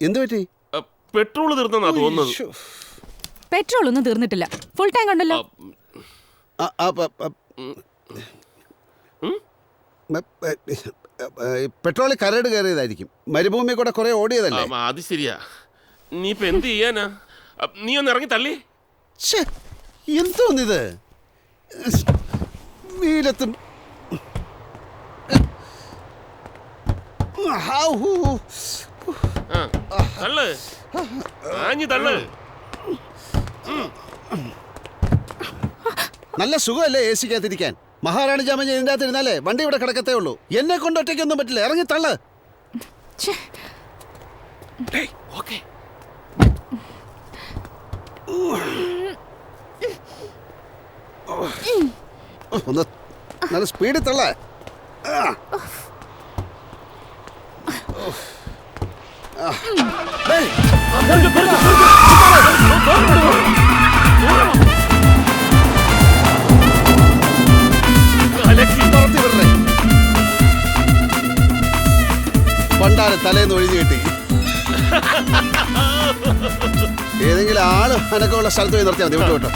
എന്ത് പറ്റി? പെട്രോൾ തീർന്നെന്നാ തോന്നുന്നത്. പെട്രോൾ ഒന്നും തീർന്നിട്ടില്ല, ഫുൾ ടാങ്ക് ഉണ്ടല്ലോ. പെട്രോളിൽ കരട് കയറിയതായിരിക്കും. മരുഭൂമി കൂടെ കുറെ ഓടിയതല്ലേ. അത് ശരിയാ. നീ ഇപ്പൊ എന്ത് ചെയ്യാനാ? നീ ഒന്ന് ഇറങ്ങി തള്ളി. എന്തോന്നിത്? വീലത്തും തള്ളു, ആഞ്ഞു തള്ളു. നല്ല സുഖമല്ലേ എ സിക്കകത്തിരിക്കാൻ? മഹാറാണി ജാമ ഇതിൻ്റെ അകത്ത് ഇരുന്നാലേ വണ്ടി ഇവിടെ കിടക്കത്തേ ഉള്ളൂ. എന്നെ കൊണ്ട് ഒറ്റയ്ക്കൊന്നും പറ്റില്ല. ഇറങ്ങി തള്ളു. ഒന്ന് നല്ല സ്പീഡിൽ തള്ള. പണ്ടാരെ തലേന്ന് ഒഴിഞ്ഞു കിട്ടി. ഏതെങ്കിലും ആള് അനക്കമുള്ള സ്ഥലത്ത് പോയി നിർത്തിയാൽ മതി. വിട്ടു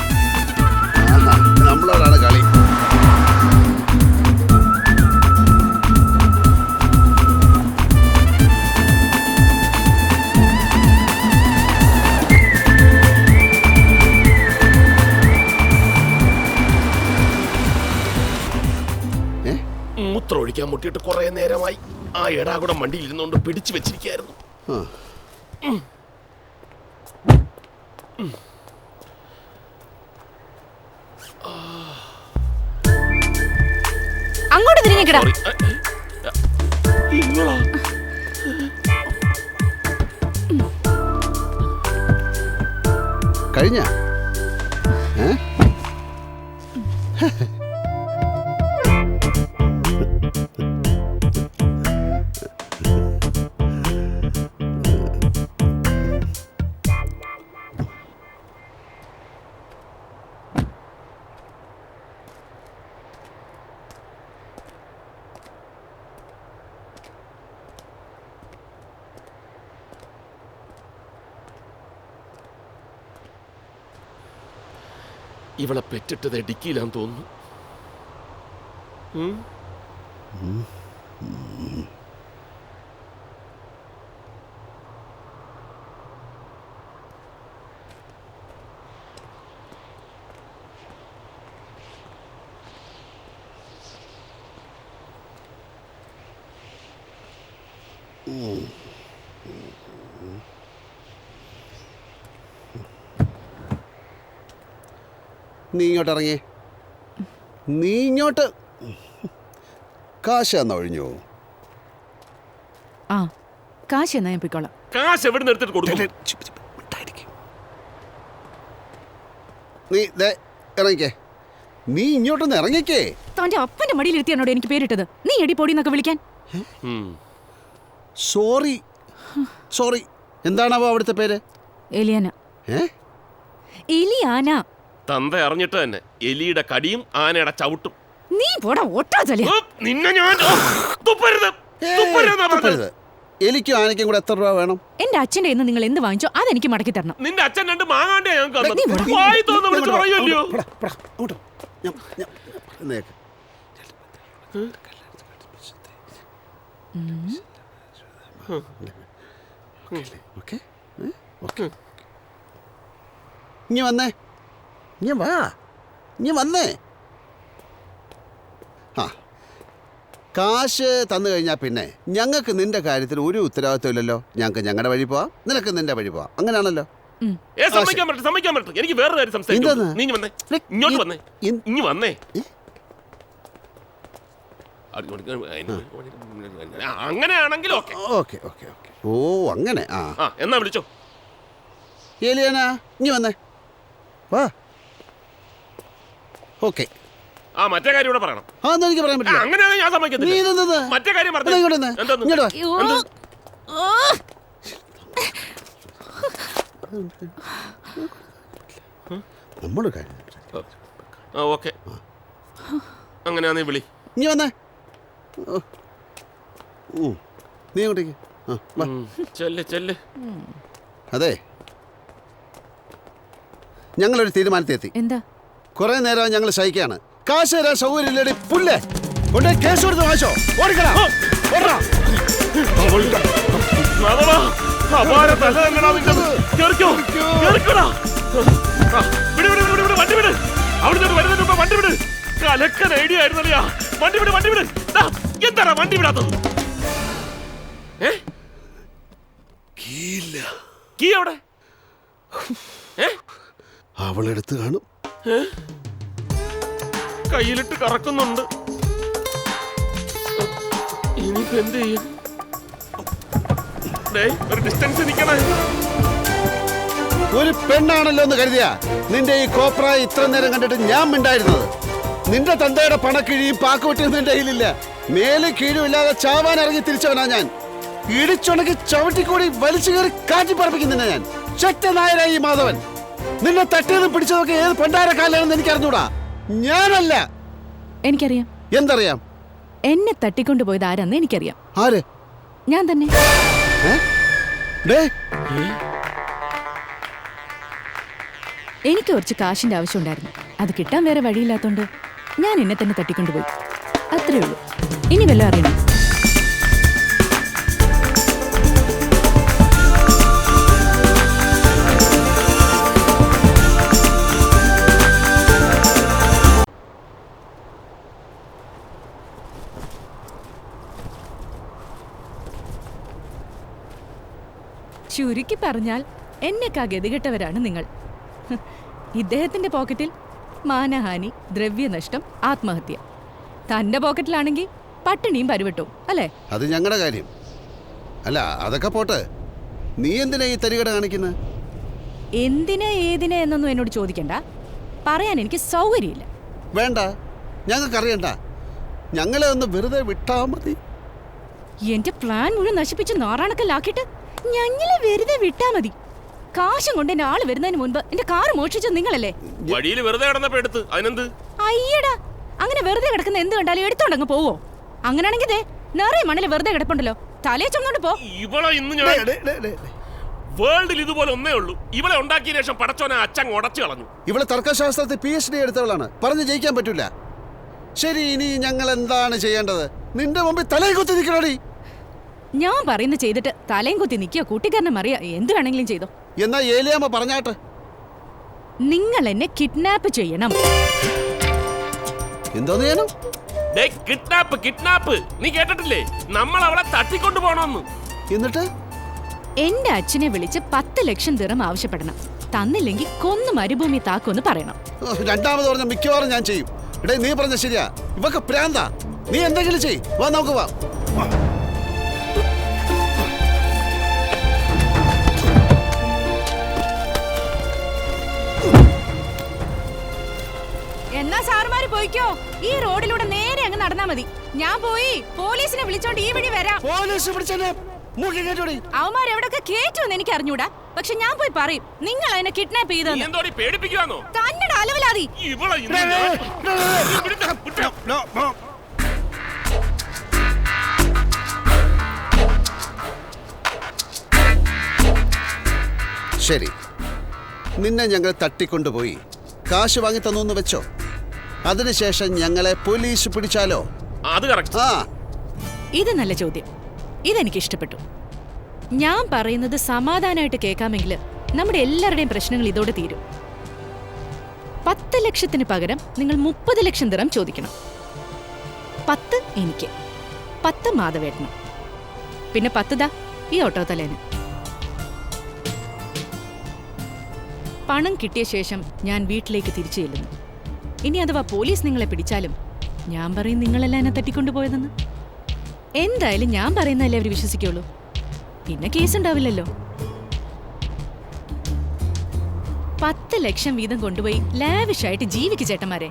നമ്മളോടാണ് കളി. മൂത്രം ഒഴിക്കാൻ മുട്ടിയിട്ട് കുറെ നേരമായി. ആ എടാകൂടെ വണ്ടിയിൽ ഇരുന്നുകൊണ്ട് പിടിച്ചു വെച്ചിരിക്കായിരുന്നു. അങ്ങോട്ട് തിരിഞ്ഞേക്കടാ. കഴിഞ്ഞ ഇവളെ പെറ്റിട്ടത് ഡിക്കിയിലാന്ന് തോന്നുന്നു. നീ ഇങ്ങോട്ട് ഇറങ്ങി. നീ ഇങ്ങോട്ട്. കാശ് എന്നാ ഒഴിഞ്ഞു. ആ കാശ് എന്നാ ഞാൻ പോയിക്കോളാം. കാശ് എവിടെ നിന്ന് എടുത്തിട്ട് കൊടുക്കും? നീ ഇറങ്ങിക്കേ. നീ ഇങ്ങോട്ടൊന്ന് ഇറങ്ങിക്കേ. തന്റെ അപ്പന്റെ മടിയിലിരുത്തിയാണോട് എനിക്ക് പേരിട്ടത്. നീ എടി പൊടിന്നൊക്കെ വിളിക്കാൻ. Sorry sorry. എന്താണാവോ അവിടുത്തെ പേര്? എലിയാന. എലിയാന. തന്ത അറിഞ്ഞിട്ട് തന്നെ എലിയുടെ കടിയും ആനയുടെ ചവിട്ടും. നീ പോടാ ഒട്ടാചലിയ. നിന്നെ ഞാൻ എലിക്കും ആനയ്ക്കും കൂടെ എത്ര രൂപ വേണം? എന്റെ അച്ഛന്റെ ഇന്ന് നിങ്ങൾ എന്ത് വാങ്ങിച്ചോ അതെനിക്ക് മടക്കി തരണം. നിന്റെ അച്ഛൻ രണ്ട് മാങ്ങാണ്ടേ ഞാൻ ഇനി വന്നേ. ഇനി വാ. ഇനി വന്നേ. ആ കാശ് തന്നു കഴിഞ്ഞാൽ പിന്നെ ഞങ്ങൾക്ക് നിന്റെ കാര്യത്തിൽ ഒരു ഉത്തരവാദിത്വം ഇല്ലല്ലോ. ഞങ്ങൾക്ക് ഞങ്ങളുടെ വഴി പോവാം, നിനക്ക് നിന്റെ വഴി പോവാം. അങ്ങനെയാണല്ലോ. എനിക്ക് വേറെ കാര്യം സംസാരിക്കാം. ഇങ്ങോട്ട് വന്നേ. ഇങ്ങ് വന്നേ. അങ്ങനെയാണെങ്കിൽ ഓക്കെ. ഓ അങ്ങനെ. എന്നാ വിളിച്ചോ. ഏലിയാന ഇനി വന്നേ. വാ. ഓക്കെ. മറ്റേ കാര്യം ഇവിടെ പറയണം. എനിക്ക് പറയാൻ പറ്റില്ല. അങ്ങനെയാണെങ്കിൽ ഞാൻ സമ്മതിക്കത്തില്ല. മറ്റേ കാര്യം പറഞ്ഞു. നമ്മുടെ കാര്യം ഓക്കെ. അങ്ങനെയാ നീ വിളി. ഇനി വന്നേ. നീ ഇങ്ങോട്ടേക്ക്. ആ, വാ. ചെല്ല് ചെല്ല്. അതെ, ഞങ്ങളൊരു തീരുമാനത്തിലെത്തി. എന്താ? കുറെ നേരം ഞങ്ങൾ സഹിക്കാണ്. കാശ് തരാൻ സൗകര്യമില്ലടി പുല്ലേ. കൊണ്ടേ കേസ് കൊടുത്ത് വാശോ. ഓടിക്കടാ, ഓടടാ. മാധവാ, അപാര തല തന്നെടാ നിന്റത്. കേറിക്കോ, കേറിക്കോടാ. വിട് വിട് വിട് വിട്, വണ്ടി വിട്. അവിടുന്ന് വരുന്നതിന് മുമ്പ് വണ്ടി വിട്. കലക്കൻ ഐഡിയ ആയിരുന്നല്ലയാ. വണ്ടി വിട്, വണ്ടി വിട്. എന്താടാ വണ്ടി വിടാത്തത്? കീ എവിടെ? അവളെടുത്ത് കാണും. കയ്യിലിട്ട് കറക്കുന്നുണ്ട്. ഇനിയിപ്പോ എന്ത് ചെയ്യും? ഒരു ഡിസ്റ്റൻസ് നിൽക്കണേ. ഒരു പെണ്ണാണല്ലോ എന്ന് കരുതിയാ നിന്റെ ഈ കോപ്ര ഇത്ര നേരം കണ്ടിട്ട് ഞാൻ മിണ്ടായിരുന്നത്. നിന്റെ തന്തയുടെ പണക്കിഴിയും പാക്കുവെട്ടിയും നിന്റെ കയ്യിലില്ല. മേലെ കീഴും ഇല്ലാതെ ചാവാൻ ഇറങ്ങി തിരിച്ചവനാ ഞാൻ. ഇടിച്ചുണക്കി ചവിട്ടിക്കൂടി വലിച്ചു കയറി കാറ്റി പറപ്പിക്കുന്നില്ല ഞാൻ. ചെറ്റ നായരായി ഈ മാധവൻ. നിന്നെ തട്ടിയതും പിടിച്ചതൊക്കെ ഏത് പണ്ടാരക്കാലാണെന്ന് എനിക്ക് അറിഞ്ഞൂടാ. ഞാനല്ല. എനിക്കറിയാം. എന്തറിയാം? എന്നെ തട്ടിക്കൊണ്ടുപോയത് ആരാന്ന് എനിക്കറിയാം. ആര്? ഞാൻ തന്നെ. എനിക്ക് കുറച്ച് കാശിന്റെ ആവശ്യം ഉണ്ടായിരുന്നു. അത് കിട്ടാൻ വേറെ വഴിയില്ലാത്തോണ്ട് ഞാൻ എന്നെ തന്നെ തട്ടിക്കൊണ്ടുപോയി. അത്രേ ഉള്ളൂ. ഇനി വല്ലതും അറിയണം? ചുരുക്കി പറഞ്ഞാൽ എന്നെക്കാ ഗതികെട്ടവരാണ് നിങ്ങൾ. ഇദ്ദേഹത്തിന്റെ പോക്കറ്റിൽ മാനഹാനി, ദ്രവ്യനഷ്ടം, ആത്മഹത്യ. തന്റെ പോക്കറ്റിലാണെങ്കിൽ പട്ടിണിയും പരിവട്ടവും അല്ലേ? അത് ഞങ്ങളുടെ കാര്യം. അല്ല, അതൊക്കെ പോട്ടെ. നീ എന്തിനാ ഈ തരികട കാണിക്കുന്നത്? എന്തിനാ ഏതിനാ എന്നൊന്നും എന്നോട് ചോദിക്കണ്ട. പറയാൻ എനിക്ക് സൗകര്യമില്ല. വേണ്ട, ഞങ്ങൾക്കറിയണ്ട. ഞങ്ങളെ ഒന്ന് വെറുതെ വിട്ടാ മതി. എന്റെ പ്ലാൻ മുഴുവൻ നശിപ്പിച്ച് നാറാണക്കല്ലാക്കിയിട്ട് ഞങ്ങളെ വെറുതെ വിട്ടാ മതി. കാശും കൊണ്ട് എന്റെ ആള് വരുന്നതിന് മുൻപ് എന്റെ കാറ് മോഷിച്ചത് നിങ്ങളല്ലേ? വഴിയിൽ വെറുതെ കിടന്നപ്പോ എടുത്ത്. അതിനെന്ത്? അയ്യടാ, അങ്ങനെ വെറുതെ കിടക്കുന്ന എന്ത് കണ്ടാലും എടുത്തോണ്ടങ്ങ് പോവോ? അങ്ങനാണെങ്കിൽ നിറയെ മണ്ണിൽ വെറുതെ കിടപ്പുണ്ടല്ലോ, തലയെ ചുമന്നോണ്ട് പോ. ഇവളെ ഇന്ന് ഞാൻ വേൾഡിൽ ഇതുപോലെ ഒന്നേ ഉള്ളൂ. ഇവളെ ഉണ്ടാക്കിയ ശേഷം പടച്ചോനെ അച്ഛൻ ഉടച്ചു കളഞ്ഞു. ഇവളെ തർക്കശാസ്ത്രത്തിൽ PhD എടുത്തവളാണ്. പറഞ്ഞു ജയിക്കാൻ പറ്റൂല. ശരി, ഇനി ഞങ്ങൾ എന്താണ് ചെയ്യേണ്ടത്? നിന്റെ മുമ്പിൽ തലയിൽ കുത്തി നിൽക്കണോടി. ഞാൻ പറയുന്നത് ചെയ്തിട്ട് തലയും കുത്തി നിൽക്കുക, കൂട്ടിക്കാരനെ മറിയ, എന്ത് വേണമെങ്കിലും ചെയ്തോ. എന്നാ ഏലിയാമ്മ പറഞ്ഞാട്ടെ. നിങ്ങൾ എന്നെ കിഡ്നാപ്പ് ചെയ്യണം. എന്തോന്ന് ചെയ്യണം? Kidnap, kidnap. നീ കേട്ടിട്ടില്ലേ? നമ്മൾ അവളെ തട്ടിക്കൊണ്ടു പോണോന്ന്. എന്നിട്ട് എന്റെ അച്ഛനെ വിളിച്ച് 10 ലക്ഷം ദിർഹം ആവശ്യപ്പെടണം. തന്നില്ലെങ്കിൽ കൊന്നു മരുഭൂമി താക്കുമെന്ന് പറയണം. രണ്ടാമത് പറഞ്ഞ മിക്കവാറും ഞാൻ ചെയ്യും. ഇടേ, നീ പറഞ്ഞ ശരിയാ. ഇവക്ക് പ്രാന്താ. നീ എന്തെങ്കിലും ചെയ്. വാ, നമുക്ക് വാ. എന്നാ സാറുമാര് പോയിക്കോ. ഈ റോഡിലൂടെ നേരെ അങ്ങ് നടന്നാ മതി. ഞാൻ പോയി പോലീസിനെ വിളിച്ചോണ്ട് ഈ വഴി വരാം. അവന്മാരെവിടൊക്കെ കേറ്റുമെന്ന് എനിക്ക് അറിഞ്ഞൂടാ. പക്ഷെ ഞാൻ പോയി പറയും നിങ്ങൾ അതിനെ കിഡ്നാപ്പ് ചെയ്തെന്ന്. തന്നോട് അലവലാതി. ശരി, നിന്നെ ഞങ്ങൾ തട്ടിക്കൊണ്ടുപോയി കാശ് വാങ്ങി തന്നു വെച്ചോ. അതിനുശേഷം ഞങ്ങളെ പോലീസ് പിടിച്ചാലോ? അത് കറക്റ്റ്. ആ, ഇത് നല്ല ചോദ്യം. ഇതെനിക്ക് ഇഷ്ടപ്പെട്ടു. ഞാൻ പറയുന്നത് സമാധാനമായിട്ട് കേൾക്കാമെങ്കിൽ നമ്മുടെ എല്ലാവരുടെയും പ്രശ്നങ്ങൾ ഇതോടെ തീരും. 10 ലക്ഷത്തിന് പകരം നിങ്ങൾ 30 ലക്ഷം ദിർഹം ചോദിക്കണം. 10 എനിക്ക്, 10 മാധവേട്ടനും, പിന്നെ 10 ദാ ഈ ഓട്ടോ തലേന്. പണം കിട്ടിയ ശേഷം ഞാൻ വീട്ടിലേക്ക് തിരിച്ചു ചെല്ലുന്നു. ഇനി അഥവാ പോലീസ് നിങ്ങളെ പിടിച്ചാലും ഞാൻ പറയും നിങ്ങളെല്ലാം എന്നെ തട്ടിക്കൊണ്ടുപോയതെന്ന്. എന്തായാലും ഞാൻ പറയുന്നതല്ലേ അവർ വിശ്വസിക്കുള്ളൂ. പിന്നെ കേസുണ്ടാവില്ലല്ലോ. 10 ലക്ഷം വീതം കൊണ്ടുപോയി ലാവിഷായിട്ട് ജീവിക്ക് ചേട്ടന്മാരെ.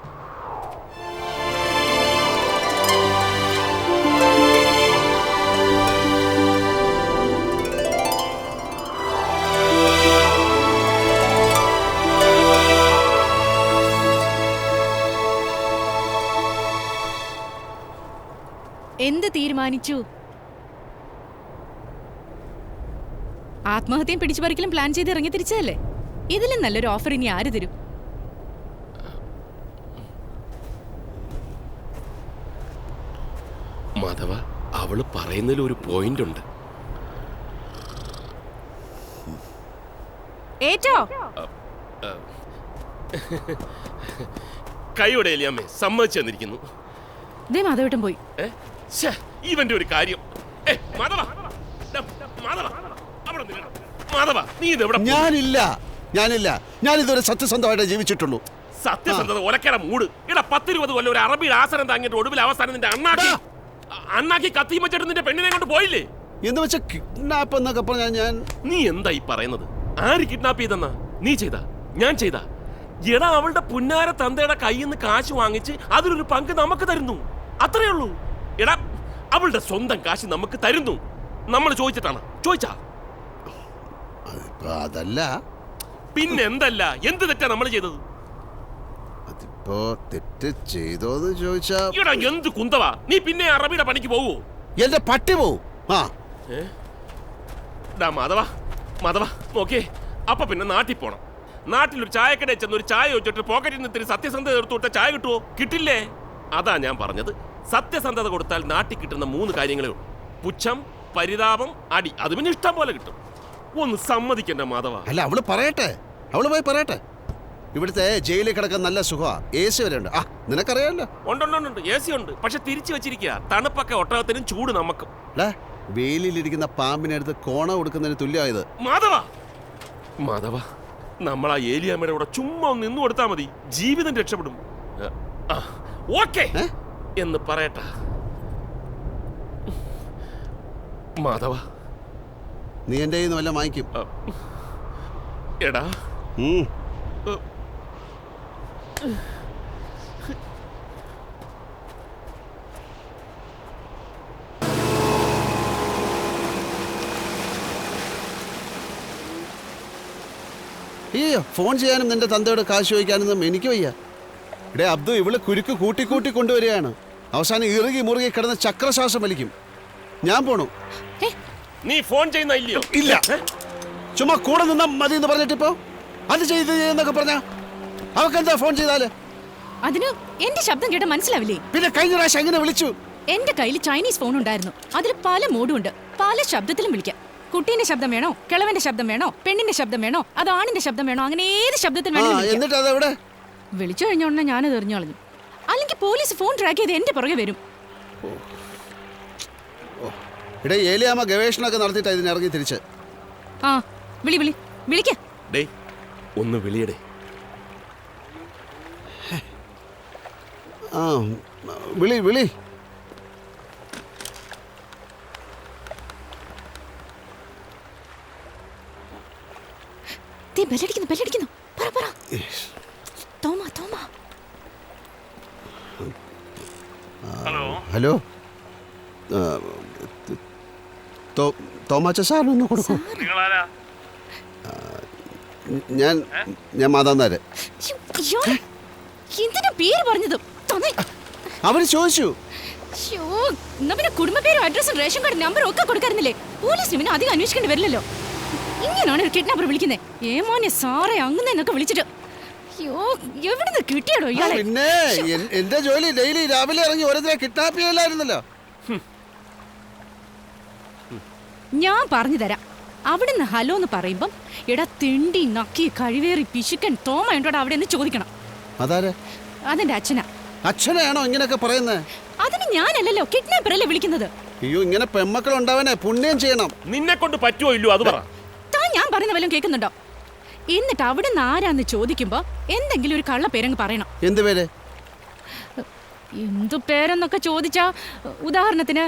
എന്ത് തീരുമാനിച്ചു? ആത്മഹത്യയും പിടിച്ചു പറിക്കലും പ്ലാൻ ചെയ്ത് ഇറങ്ങി തിരിച്ചതല്ലേ? ഇതിലും നല്ലൊരു ഓഫർ ഇനി ആര് തരും? മാധവ, അവള് പറയുന്നതിൽ ഒരു പോയിന്റ് ഉണ്ട്. ഏറ്റോ കൈയോടെയല്ലേ അമ്മേ, സമ്മതിച്ചു തന്നിരിക്കുന്നു. മാധവേട്ടൻ പോയി. ഇവന്റെ ഒരു കാര്യം. മാധവ, മാധവ, അവിടെ നിൽക്കണം. മാധവ, നീ ഇതെവിടെ? ഞാനില്ല. ഞാൻ ഇതുവരെ സത്യസന്ധമായിട്ട് ജീവിച്ചിട്ടുള്ളൂ. സത്യസന്ധത ഒലക്കട മൂട്. ഇവിടെ 10-20 കൊല്ലം ഒരു അറബിയുടെ ആസനം താങ്ങിയിട്ട് ഒടുവിൽ അവസാനം നിന്റെ അണ്ണാക്കി കത്തിയും വെച്ചിട്ട് നിന്റെ പെണ്ണിനെ കൊണ്ട് പോയില്ലേ? എന്ന് വെച്ച കിഡ്നാപ്പ് എന്നൊക്കെ പറഞ്ഞാൽ നീ എന്താ ഈ പറയുന്നത്? ആര് കിഡ്നാപ്പ് ചെയ്തെന്നാ? നീ ചെയ്താ? ഞാൻ ചെയ്താ? എടാ, അവളുടെ പുന്നാര തന്തയുടെ കയ്യിൽ നിന്ന് കാശ് വാങ്ങിച്ച് അതിലൊരു പങ്ക് നമുക്ക് തരുന്നു. അത്രേ ഉള്ളൂ. എടാ, അവളുടെ സ്വന്തം കാശ് നമുക്ക് തരുന്നു. നമ്മൾ ചോദിച്ചിട്ടാണ്? ചോദിച്ചാ? അതല്ല. പിന്നെന്തല്ല? എന്ത് തെറ്റാ നമ്മൾ ചെയ്തത്? അതിപ്പോ തെറ്റ് ചെയ്തോന്ന് ചോദിച്ചാ എടാ, എന്ത് കുന്തവാ നീ? പിന്നെ അറബിയുടെ പണിക്ക് പോവോ? എന്റെ പട്ടി പോവും. മാധവ, മാധവ നോക്കിയേ. അപ്പൊ പിന്നെ നാട്ടിൽ പോണം. നാട്ടിലൊരു ചായക്കടയിൽ ചെന്ന് ഒരു ചായ വെച്ചിട്ട് പോക്കറ്റിൽ നിന്ന് ഇത്തിരി സത്യസന്ധത എടുത്തു കൊടുത്താൽ ചായ കിട്ടുമോ? കിട്ടില്ലേ? അതാ ഞാൻ പറഞ്ഞത്. സത്യസന്ധത കൊടുത്താൽ നാട്ടിൽ കിട്ടുന്ന 3 കാര്യങ്ങളേ ഉള്ളൂ: പുച്ഛം, പരിതാപം, അടി. അത് പിന്നെ ഇഷ്ടം പോലെ കിട്ടും. ഒന്ന് സമ്മതിക്കണ്ട മാധവ. അല്ല, അവള് പറയട്ടെ. അവള് പോയി പറയട്ടെ. ഇവിടുത്തെ ജയിലിൽ കിടക്കാൻ നല്ല സുഖമാ. AC വരെ ഉണ്ട്. നിനക്കറിയാമല്ലോ. ഉണ്ട്. AC ഉണ്ട്. പക്ഷെ തിരിച്ചു വെച്ചിരിക്കുക. തണുപ്പൊക്കെ ഒട്ടകത്തിനും, ചൂട് നമുക്കും. വെയിലിരിക്കുന്ന പാമ്പിനെടുത്ത് കോണ കൊടുക്കുന്നതിന് തുല്യമായത്. മാധവ, മാധവ, നമ്മൾ ആ ഏലിയാമ്മയുടെ കൂടെ ചുമ്മാ ഒന്ന് നിന്നു കൊടുത്താൽ മതി. ജീവിതം രക്ഷപ്പെടും. ഓക്കേ എന്ന് പറയട്ടാ മാധവ. നീ എന്റെ കയ്യിൽ നിന്ന് വല്ല വാങ്ങിക്കും. എടാ, ഫോൺ ചെയ്യാനും നിന്റെ തന്തയോട് കാശ് ചോദിക്കാനൊന്നും എനിക്ക് വയ്യ. ഇവിടെ അബ്ദു ഇവള് കുരുക്ക് കൂട്ടി കൊണ്ടുവരികയാണ്. അവസാനം ഇറുകി മുറുകി കിടന്ന് ചക്രശ്വാസം വലിക്കും. ഞാൻ പോണു. നീ ഫോൺ ചെയ്യുന്ന ഇല്ലയോ? ഇല്ല. ചുമ്മാ കൂടെ നിന്നാ മതി എന്ന് പറഞ്ഞിട്ടിപ്പോ അത് ചെയ്തെന്നൊക്കെ പറഞ്ഞ അവക്കെന്താ ഫോൺ ചെയ്താല്? അതിന് എന്റെ ശബ്ദം കേട്ട മനസ്സിലാവില്ലേ? പിന്നെ കഴിഞ്ഞ പ്രാവശ്യം എങ്ങനെ വിളിച്ചു? എന്റെ കയ്യിൽ ചൈനീസ് ഫോൺ ഉണ്ടായിരുന്നു. അതിൽ പല മോഡും ഉണ്ട്. പല ശബ്ദത്തിലും വിളിക്കാം. കുട്ടീന്റെ ശബ്ദം വേണോ, കിളവന്റെ ശബ്ദം വേണോ, പെണ്ണിന്റെ ശബ്ദം വേണോ, അത് ആണിന്റെ ശബ്ദം വേണോ, അങ്ങനെ ഏത് ശബ്ദത്തിൽ എന്നിട്ട് അതെവിടെ? വിളിച്ചു കഴിഞ്ഞ ഉടനെ ഞാനത് എറിഞ്ഞു കളഞ്ഞു. അല്ലെങ്കിൽ പോലീസ് ഫോൺ ട്രാക്ക് ചെയ്ത് എന്റെ പുറകെ വരും. ഇവിടെ ഏലിയാമ്മ ഗവേഷണമൊക്കെ നടത്തിയിട്ടാ ഇതിനിറങ്ങി തിരിച്ച്. വിളിക്ക. ഒന്ന് വിളിയടേ. വിളി. ബെല്ലടിക്കുന്നു. പറ. ഹലോ, തോമാച്ച സാറിനൊന്ന് കൊടുക്കൂ. ഞാൻ മാതാന്നാര്. എന്തിനാ പേര് പറഞ്ഞത്? അവര് ചോദിച്ചു. കുടുംബ പേരും അഡ്രസ്സും റേഷൻ കാർഡ് നമ്പറും ഒക്കെ കൊടുക്കാറുന്നില്ലേ? പോലീസിന് പിന്നെ അധികം അന്വേഷിക്കേണ്ടി വരില്ലല്ലോ. ഇങ്ങനെയാണ് ഒരു കിഡ്നാപ്പർ വിളിക്കുന്നത്. ഏമോനെ സാറേ അങ്ങനെന്നൊക്കെ വിളിച്ചിട്ട് എവിടുന്ന് കിട്ടിയാടോ ഇയാളെ? പിന്നെ എന്റെ ജോലി ഡെയിലി രാവിലെ ഇറങ്ങി ഓരോരുത്തരെ കിഡ്നാപ്പ് ചെയ്യലായിരുന്നല്ലോ. ഞാൻ പറഞ്ഞു തരാം. അവിടുന്ന് ഹലോ എന്ന് പറയുമ്പം എടാ തിണ്ടി നക്കി കഴിവേറി പിശുക്കൻ തോമ ഉണ്ടോടാ അവിടെ നിന്ന് ചോദിക്കണം. അതാരെ? അതെന്റെ അച്ഛനാ. അച്ഛനെയാണോ ഇങ്ങനെയൊക്കെ പറയുന്നത്? അതിന് ഞാനല്ലല്ലോ, കിഡ്നാപ്പർ അല്ലേ വിളിക്കുന്നത്. അയ്യോ, ഇങ്ങനെ പെമ്മക്കൾ ഉണ്ടാവാനേ പുണ്യം ചെയ്യണം. നിന്നെ കൊണ്ട് പറ്റുമോ ഇല്ലോ അത് പറ. താൻ ഞാൻ പറയുന്ന വല്ലതും കേൾക്കുന്നുണ്ടോ? എന്നിട്ട് അവിടുന്ന് ആരാന്ന് ചോദിക്കുമ്പോ എന്തെങ്കിലും ഒരു കള്ള പേരങ്ങ് പറയണം. എന്ത് പേര്? എന്തു പേരെന്നൊക്കെ ചോദിച്ചാ ഉദാഹരണത്തിന്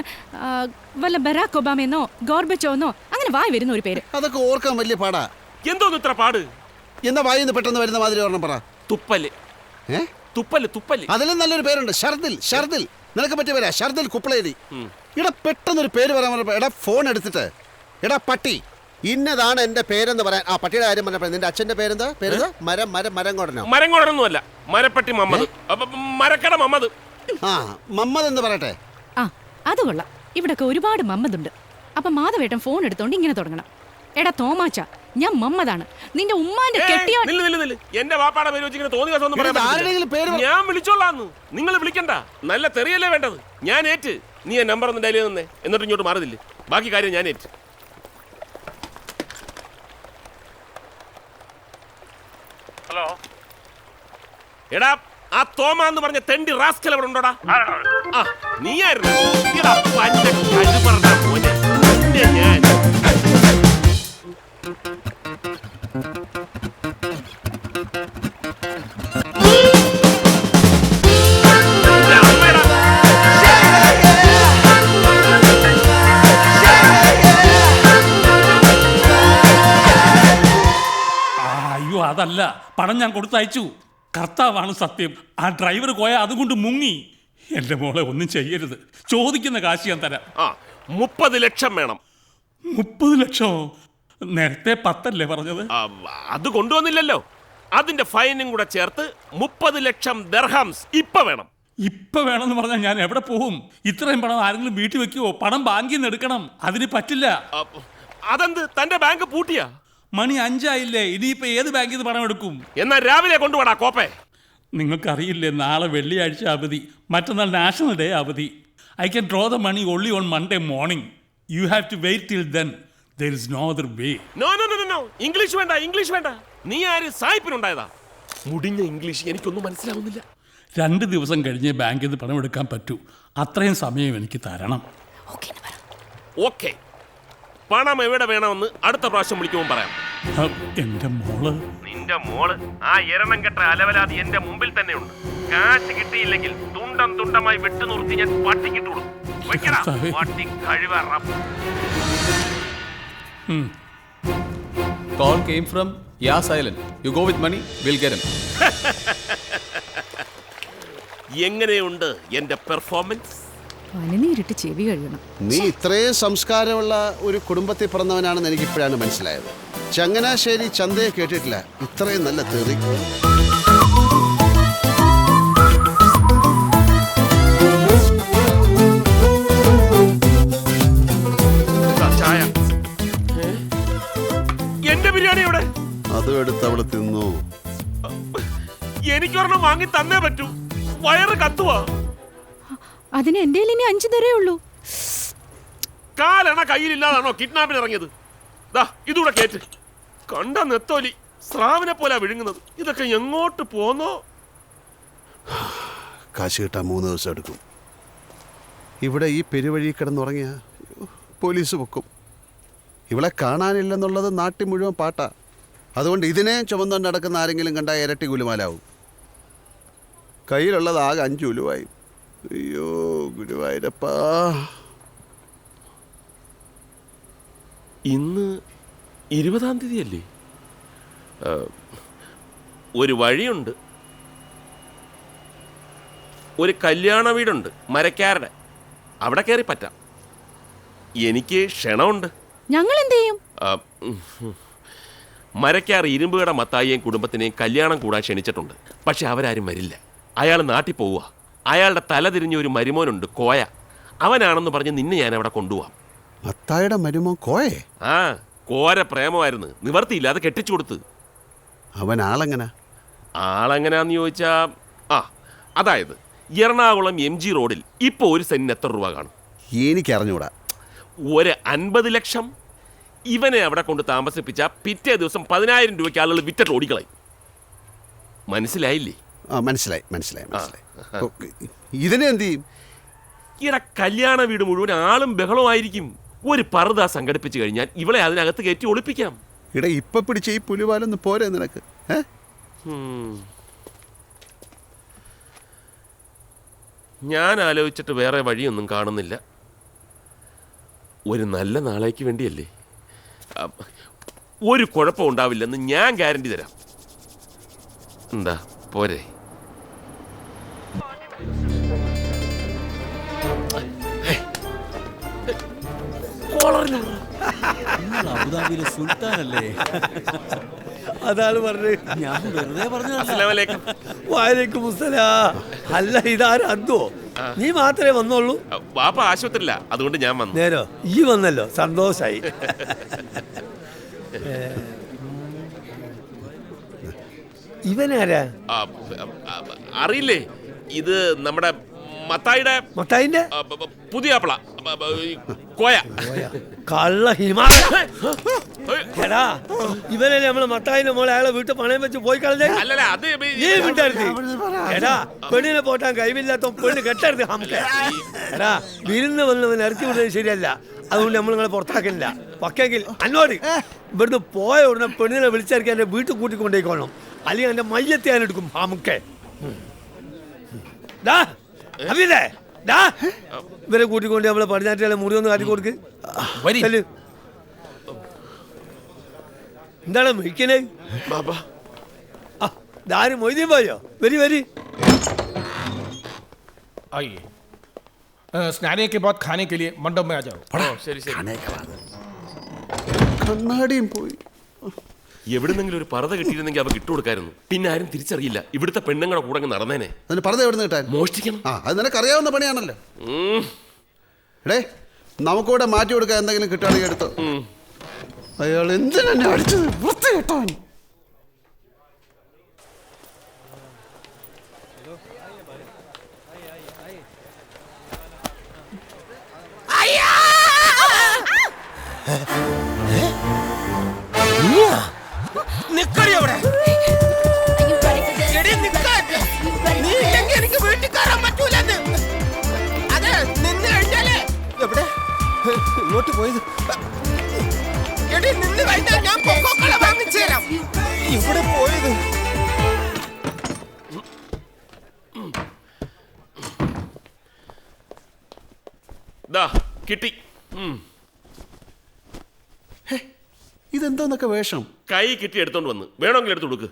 വല്ല ബറാക് ഒബാമെന്നോ ഗോർബച്ചോന്നോ അങ്ങനെ വായി വരുന്ന ഒരു പേര്. അതൊക്കെ ഓർക്കാൻ വലിയ പാടാ. എന്തോന്ന് ഇത്ര പാട്? എന്നാ വായിന്ന് പെട്ടെന്ന് വരുന്ന മാതിരി ഓർമ്മ പറ. തുപ്പല്. തുപ്പല്. അതിലും നല്ലൊരു പേരുണ്ട്, ഷർദിൽ. നിനക്ക് പറ്റിയ പേരാ, ഷർദിൽ കുപ്പളേരി. ഇടാ പെട്ടെന്നൊരു പേര് പറയാൻ പറഞ്ഞപ്പോ എടാ ഫോൺ എടുത്തിട്ട് എടാ പട്ടി ഇന്നതാണ് എന്റെ പേരെന്ന് പറയാൻ. പട്ടിയുടെ കാര്യം പറഞ്ഞപ്പോ നിന്റെ അച്ഛന്റെ പേരെന്താ? മരംകോടനോ അല്ല, മരപ്പട്ടി മമ്മദ്, മരക്കട മമ്മദ്. മമ്മദ് എന്ന് പറയട്ടെ. അത് കൊള്ളാം. ഇവിടൊക്കെ ഒരുപാട് മമ്മദുണ്ട്. അപ്പൊ മാധവേട്ടൻ ഫോൺ എടുത്തോണ്ട് ഇങ്ങനെ തുടങ്ങണം. എടാ തോമാച്ച, ഞാൻ മമ്മതാണ്, നിന്റെ ഉമ്മാന്റെ കെട്ടിയോ. നില്ല്. എന്റെ വാപ്പാടെ പേര് വെച്ചിങ്ങനെ തോന്നിയ ദിവസം പറയാൻ ആരുടെയെങ്കിലും പേര് പറ്റില്ല. ഞാൻ വിളിച്ചോളാന്ന്, നിങ്ങൾ വിളിക്കണ്ട. നല്ല തെറിയല്ലേ വേണ്ടത്. ഞാൻ ഏറ്റ്. നീ ആ നമ്പർ ഒന്ന് ഡയൽ ചെയ്ത് തന്നെ, എന്നിട്ട് ഇങ്ങോട്ട് മാറുന്നില്ലേ. ബാക്കി കാര്യം ഞാൻ ഏറ്റ്. ഹലോ എടാ, ആ തോമ എന്ന് പറഞ്ഞ തെണ്ടി റാസ്കൽ അവിടെ ഉണ്ടോടാ? ആ നീയായിരുന്നു. എടാ, പന്ന കഴുപറടാ മോനെ. നിന്നെ ഞാൻ അയ്യോ, അതല്ല, പണം ഞാൻ കൊടുത്തയച്ചു. കർത്താവാണ് സത്യം. ആ ഡ്രൈവർ പോയ അതുകൊണ്ട് മുങ്ങി. എന്റെ മോളെ ഒന്നും ചെയ്യരുത്. ചോദിക്കുന്ന കാശ് ഞാൻ തരാം. 30 ലക്ഷം വേണം. 30 ലക്ഷമോ? നേരത്തെ 10 അല്ലേ പറഞ്ഞത്? അത് കൊണ്ടുവന്നില്ലല്ലോ. അതിന്റെ ഫൈനും കൂടെ ചേർത്ത് 30 ലക്ഷം ദർഹംസ് ഇപ്പൊ വേണം. ഇപ്പൊ വേണമെന്ന് പറഞ്ഞാൽ ഞാൻ എവിടെ പോകും? ഇത്രയും പണം ആരെങ്കിലും വീട്ടിൽ വെക്കുവോ? പണം ബാങ്കിൽ നിന്ന് എടുക്കണം. അതിന് പറ്റില്ല. അതെന്ത്, തന്റെ ബാങ്ക് പൂട്ടിയാ? മണി 5 ആയില്ലേ? ഇനിയിപ്പോ ഏത് ബാങ്കിൽ നിന്ന് പണം എടുക്കും? എന്നാ രാവിലെ കൊണ്ടുപോടാ കോപ്പേ. നിങ്ങൾക്കറിയില്ലേ, നാളെ വെള്ളിയാഴ്ച അവധി, മറ്റന്നാൾ നാഷണൽ ഡേ അവധി. I can draw the money only on Monday morning. You have to wait till then. There is no other way. No. English വേണ്ട. നീ ആര് സായിപ്പിനുണ്ടായതാ? മുടിഞ്ഞ ഇംഗ്ലീഷ് എനിക്കൊന്നും മനസ്സിലാവുന്നില്ല. 2 ദിവസം കഴിഞ്ഞേ ബാങ്കിൽ നിന്ന് പണം എടുക്കാൻ പറ്റൂ. അത്രയും സമയം എനിക്ക് തരണം. ഓക്കെ, പണം എവിടെ വേണമെന്ന് അടുത്ത പ്രാവശ്യം വിളിക്കുമ്പോൾ പറയാം. എന്റെ മോള്. നിന്റെ മോള് ആ എരണം കെട്ട അലവലാതി എന്റെ മുമ്പിൽ തന്നെ ഉണ്ട്. കാശ് കിട്ടിയില്ലെങ്കിൽ തുണ്ടമായി വെട്ടു നിർത്തി ഞാൻ പട്ടിക്കിട്ടു കൊടുക്കും. പട്ടി കഴിവറ. Call came from Yas Island. You go with money, we'll get him. എങ്ങനെയുണ്ട് എന്റെ പെർഫോമൻസ്? പനിനീരിട്ട് ചെവി കഴിയണം. നീ ഇത്രയും സംസ്കാരമുള്ള ഒരു കുടുംബത്തിൽ പിറന്നവനാണെന്ന് എനിക്കിപ്പോഴാണ് മനസ്സിലായത്. ചങ്ങനാശ്ശേരി ചന്തയെ കേട്ടിട്ടില്ല ഇത്രയും നല്ല തെറി. ചായ. എന്റെ ബിരിയാണി എവിടെ? അതും എടുത്ത് അവള് തിന്നു. എനിക്കൊരെണ്ണം വാങ്ങി തന്നേ പറ്റൂ. വയറ് കത്തുവാ. അതിന് എന്റെ 5 തരേ ഉള്ളൂ. കാലണ കയ്യിലില്ലാതാണോ കിഡ്നാപ്പിന് ഇറങ്ങിയത്? ഇതൂടെ കേറ്റ്. കണ്ട നെത്തോലി സ്രാവിനെ പോലെ വിഴുങ്ങുന്നത്. ഇതൊക്കെ എങ്ങോട്ട് പോന്നോ? കാശ് കിട്ടാൻ 3 ദിവസം എടുക്കും. ഇവിടെ ഈ പെരുവഴി കിടന്നുറങ്ങിയ പോലീസ് പൊക്കും. ഇവളെ കാണാനില്ലെന്നുള്ളത് നാട്ടിൽ മുഴുവൻ പാട്ടാ. അതുകൊണ്ട് ഇതിനെ ചുമന്നുകൊണ്ട് നടക്കുന്ന ആരെങ്കിലും കണ്ടാൽ ഇരട്ടി ഗുലുമാലാവും. കയ്യിലുള്ളത് ആകെ 5 ഉലുവായി. അയ്യോ ഗുരുവായൂരപ്പാ. ഇന്ന് 20-ാം തീയതിയല്ലേ? ഒരു വഴിയുണ്ട്. ഒരു കല്യാണ വീടുണ്ട് മരക്കാരുടെ. അവിടെ കയറി പറ്റാം. എനിക്ക് ക്ഷണമുണ്ട്. ഞങ്ങൾ എന്ത് ചെയ്യും? മരക്കാർ ഇരുമ്പുകട മത്തായിയെയും കുടുംബത്തിനെയും കല്യാണം കൂടാൻ ക്ഷണിച്ചിട്ടുണ്ട്. പക്ഷെ അവരാരും വരില്ല. അയാൾ നാട്ടിൽ പോവുക. അയാളുടെ തല തിരിഞ്ഞ ഒരു മരുമോനുണ്ട്, കോയ. അവനാണെന്ന് പറഞ്ഞ് നിന്നെ ഞാൻ അവിടെ കൊണ്ടുപോവാം. മത്തായിയുടെ മരുമോൻ കോയെ? ആ, കോര പ്രേമമായിരുന്നു. നിവർത്തിയില്ലാതെ കെട്ടിച്ചു കൊടുത്ത്. അവൻ ആളെങ്ങനെ? ആളെങ്ങനാന്ന് ചോദിച്ചാ, അതായത് എറണാകുളം MG റോഡിൽ ഇപ്പോൾ ഒരു സെന്റിന് എത്ര രൂപ കാണും? എനിക്കറിഞ്ഞൂടാ. ഒരു 50 ലക്ഷം. ഇവനെ അവിടെ കൊണ്ട് താമസിപ്പിച്ച പിറ്റേ ദിവസം 10,000 രൂപയ്ക്ക് ആളുകൾ വിറ്റിട്ട് ഓടിക്കളയും. മനസ്സിലായില്ലേ? മനസ്സിലായി. ഇതിനെ എന്ത് ചെയ്യും? ഇവിടെ കല്യാണ വീട് മുഴുവൻ ആളും ബഹളമായിരിക്കും. ഒരു പർദ സംഘടിപ്പിച്ചു കഴിഞ്ഞാൽ ഇവളെ അതിനകത്ത് കയറ്റി ഒളിപ്പിക്കാം. ഇവിടെ ഇപ്പൊ പിടിച്ച ഈ പുലിവാലൊന്നും പോരെ നിനക്ക്? ഞാൻ ആലോചിച്ചിട്ട് വേറെ വഴിയൊന്നും കാണുന്നില്ല. ഒരു നല്ല നാളേക്ക് വേണ്ടിയല്ലേ. ഒരു കുഴപ്പം ഉണ്ടാവില്ലെന്ന് ഞാൻ ഗ്യാരണ്ടി തരാം. എന്താ പോരെ? അബുദാബിയിലെ സുൽത്താനല്ലേ? അതാണ് പറഞ്ഞത്. ഞാൻ വെറുതെ പറഞ്ഞു. വാലേക്കും അസ്സലാം. അല്ല, ഇതാരും അന്തോ? നീ മാത്രമേ വന്നോളൂ? വാപ്പ ആശുപത്രിയില്ല, അതുകൊണ്ട് ഞാൻ വന്നു. നേരോ ഈ വന്നല്ലോ, സന്തോഷായി. ഇവനാരാ? അറിയില്ലേ, ഇത് നമ്മുടെ മത്തായിയുടെ പുതിയ ആപ്പിള കോയ. കള്ള ഹിമാലയ. എടാ ഇവനല്ലേ നമ്മളെ മത്തായിന്റെ മോളെ അയാളെ വീട്ടിൽ പണയം വെച്ച് പോയി കളഞ്ഞേ. എടാ പെണ്ണിനെ പോട്ടാൻ കഴിവില്ലാത്ത പെണ്ണ് കെട്ടരുത്. എടാ വിരുന്ന് വന്നവൻ ഇറക്കി വിടുന്നത് ശരിയല്ല. അതുകൊണ്ട് നമ്മൾ നിങ്ങളെ പുറത്താക്കില്ല. പക്കെങ്കിൽ അന്നോട് ഇവിടുന്ന് പോയ ഉടനെ പെണ്ണിനെ വിളിച്ചിറക്കി എന്റെ വീട്ടിൽ കൂട്ടിക്കൊണ്ടേക്കോണം, അല്ലെങ്കിൽ എന്റെ മയ്യത്തെ ഞാൻ എടുക്കും. നമുക്ക് ഇവരെ കൂട്ടിക്കൊണ്ട് നമ്മളെ പടിഞ്ഞാറ്റുകളെ മുറി ഒന്ന് കാട്ടി കൊടുക്ക്. എന്താണ് മിക്കണേ? ആരും മൊയ്തീൻ പോയോ? വരി വരി. आइए स्नाने के बाद खाने के लिए मंडप में आ जाओ. ശരി ശരി. കണ്ണാടിയും പോയി. എവിടുന്നെങ്കിലും ഒരു പറത കിട്ടിയിരുന്നെങ്കിൽ അവ ഇട്ടുകൊടുക്കായിരുന്നു. പിന്നെ ആരും തിരിച്ചറിയില്ല. ഇവിടുത്തെ പെണ്ണുങ്ങളുടെ കൂടെ നടന്നേനെ. അതിന് പറത എവിടുന്ന് കിട്ടാൻ? മോഷ്ടിക്കണം. അത് നിനക്ക് അറിയാവുന്ന പണിയാണല്ലോ. എടേ നമുക്കിവിടെ മാറ്റി കൊടുക്കാൻ എന്തെങ്കിലും കിട്ടുകയാണെങ്കിൽ എടുത്തോ. അയാൾ എന്തിനാ അടിച്ചത്? വൃത്തി കേട്ടവൻ. എനിക്ക് വീട്ടിൽ കയറാൻ പറ്റൂലെന്ന്. അതെ നിന്ന് കഴിഞ്ഞാലേ എവിടെ ഇങ്ങോട്ട് പോയത്? എടി നിന്ന് കഴിഞ്ഞാൽ ഞാൻ പൊക്കോക്കള വാങ്ങിച്ചു തരാം. ഇവിടെ പോയത് കിട്ടി. ഇതെന്തോന്നൊക്കെ വേഷം? കൈ കിട്ടി എടുത്തോണ്ട് വന്ന് വേണമെങ്കിൽ എടുത്തു കൊടുക്ക്.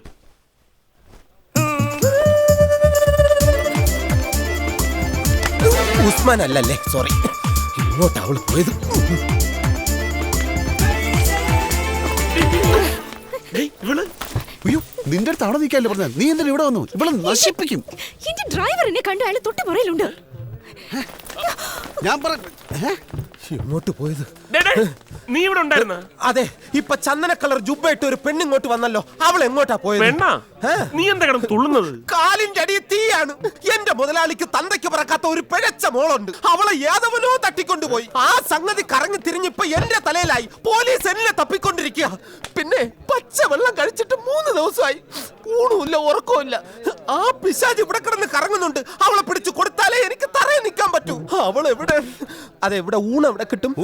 ഉസ്മാൻ അല്ലല്ലേ, സോറി. ഇങ്ങോട്ട് അവള് പോയത്. അയ്യോ നിന്റെ അടുത്ത് അവിടെ നിൽക്കാല്ലേ പറഞ്ഞത്? നീ എന്തിനാ ഇവിടെ വന്നു? ഇവിടെ നശിപ്പിക്കും. എന്റെ ഡ്രൈവർ എന്നെ കണ്ടു, അയാൾ തൊട്ട് പുറയിലുണ്ട്. ഞാൻ ഇങ്ങോട്ട് പോയത്. നീ ഇവിടെ ഉണ്ടായിരുന്ന? അതെ, ഇപ്പൊ ചന്ദന കളർ ജുബ്ബയിട്ട് ഒരു പെണ്ണിങ്ങോട്ട് വന്നല്ലോ. അവൾ എങ്ങോട്ടാ പോയത്? പെണ്ണാ? നീ എന്താ കിടന്ന് തുള്ളുന്നത്? കാലിന്റെ അടിയിൽ തീയാണ്. എന്റെ മുതലാളിക്ക് തന്തയ്ക്ക് പറക്കാത്ത ഒരു പിഴച്ച മോളുണ്ട്. അവളെ ഏതവനോ തട്ടിക്കൊണ്ടുപോയി. ആ സംഗതി കറങ്ങി തിരിഞ്ഞിപ്പോ എന്റെ തലയിലായി. പോലീസ് എന്നെ തപ്പിക്കൊണ്ടിരിക്കുക. പിന്നെ പച്ച വെള്ളം കഴിച്ചിട്ട് 3 ദിവസമായി. ഊണുമില്ല, ഉറക്കമില്ല. ആ പിശാച് ഇവിടെ കിടന്ന് കറങ്ങുന്നുണ്ട്. അവളെ പിടിച്ചു കൊടുത്താലേ എനിക്ക് തറയിൽ നിൽക്കാൻ പറ്റൂ. അവൾ എവിടെ? അതെ, ഇവിടെ ഊണ് എവിടെ കിട്ടും?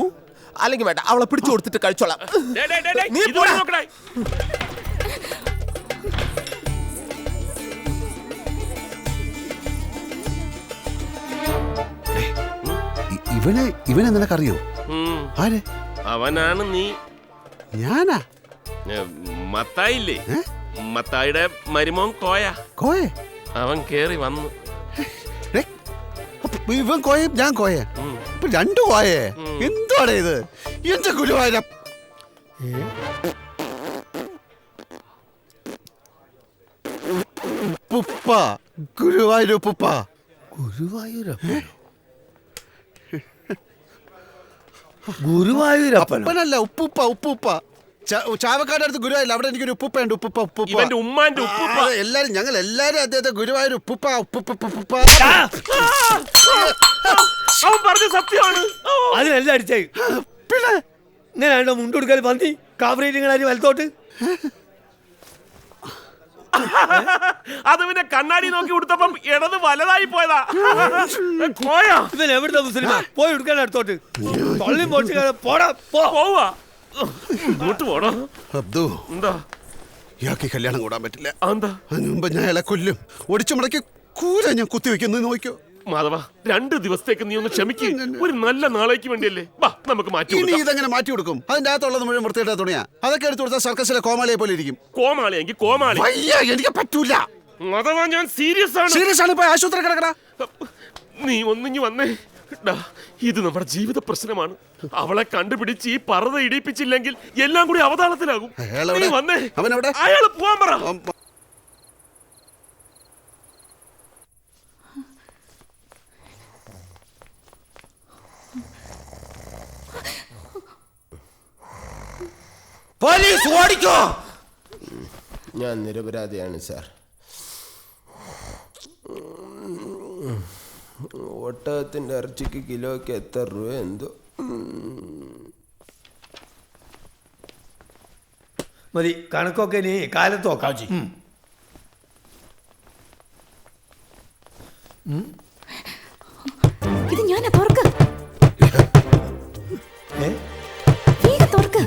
അല്ലെങ്കിൽ വേണ്ട, അവളെ പിടിച്ചു കൊടുത്തിട്ട് കഴിച്ചോളാം. നീ പോടാ. ഇവനെ നിനക്കറിയോ? ആര്? അവനാണ് നീ. ഞാനാ? മത്തായില്ലേ, മത്തായിയുടെ മരുമോൻ കോയ. കോയ? അവൻ കേറി വന്നു. ഇവൻ കോയ, ഞാൻ കോയ, രണ്ടു കോയേ. എന്താണ് ഇത്? എന്റെ ഗുരുവായൂരം. ഉപ്പുപ്പ, ഗുരുവായൂരപ്പുപ്പ. ഗുരുവായൂരപ്പനല്ല, ഉപ്പുപ്പ. ഉപ്പുപ്പ ചാവക്കാട് അടുത്ത് ഗുരുവായൂർ, അവിടെ എനിക്കൊരു ഉപ്പുപ്പയുണ്ട്. ഉപ്പുപ്പ ഉപ്പുപ്പ. ഇവന്റെ ഉമ്മാന്റെ ഉപ്പുപ്പ. എല്ലാരും ഞങ്ങൾ എല്ലാരും അദ്ദേഹത്തെ ഗുരുവായൂർ ഉപ്പുപ്പ ഉപ്പുപ്പ. അവൻ പറഞ്ഞ സത്യമാണ്. അതിനെല്ലാം അടിച്ചേ. പിന്നെ ഇങ്ങനെ മുണ്ടുകൊടുക്കാൻ പന്നി കാവറേറ്റിങ്ങളാരി വലത്തോട്ട്. അത് പിന്നെ കണ്ണാടി നോക്കി കൊടുത്തപ്പം ഇടത് വലതായി പോയതാ. ഇവൻ എവിടുത്തെ മുസ്ലിമാ? പോയി എടുക്കാൻ അടുത്തോട്ട്. പള്ളി പോട്ട് പോടാ. പോവാ. ഇങ്ങോട്ട് പോടാ. അബ്ദു, എന്താ? ഇയാൾക്ക് കല്യാണം കൂടാൻ പറ്റില്ല. എന്താ? അതിന് മുമ്പ് ഞാൻ അയാളെ കൊല്ലും. ഒടിച്ചു മുടക്കി കൂര ഞാൻ കുത്തിവെക്കുന്നു. നോക്കിയോ മാധവ, 2 ദിവസത്തേക്ക് നീ ഒന്ന് ക്ഷമിക്ക്. ഒരു നല്ല നാളേക്ക് വേണ്ടിയല്ലേ. വാ, നമുക്ക് മാറ്റി. ഇനി ഇതെങ്ങനെ മാറ്റി കൊടുക്കും? അതിന്റെ അകത്തുള്ളത് മുഴുവൻ വൃത്തിയിട്ട തുണിയാ. അതൊക്കെ എടുത്തു കൊടുത്താൽ സർക്കസിലെ കോമാളിയെ പോലെ ഇരിക്കും. കോമാളിയെങ്കിൽ കോമാളി. എനിക്ക് പറ്റൂല. മാധവ, ഞാൻ സീരിയസ് ആണ്. സീരിയസ് ആണ്. ഇപ്പൊ ആശുപത്രി കിടക്കണ. നീ ഒന്നിഞ്ഞു വന്നേ. ഇത് നമ്മുടെ ജീവിത പ്രശ്നമാണ്. അവളെ കണ്ടുപിടിച്ച് ഈ പറത ഇടിപ്പിച്ചില്ലെങ്കിൽ എല്ലാം കൂടി അവതാളത്തിലാകും. വന്നേ. അയാള് പോവാൻ പറ. പോലീസ് ഓടിക്കോ. ഞാൻ നിരപരാധിയാണ് സാർ. ഒട്ടകത്തിന്റെ ഇറച്ചിക്ക് കിലോയ്ക്ക് എത്ര രൂപ എന്തോ. മതി, കണക്കൊക്കെ നീ കാലത്ത് നോക്കാം. ഇത് ഞാനാ, തുറക്ക്. വേഗം തുറക്ക്.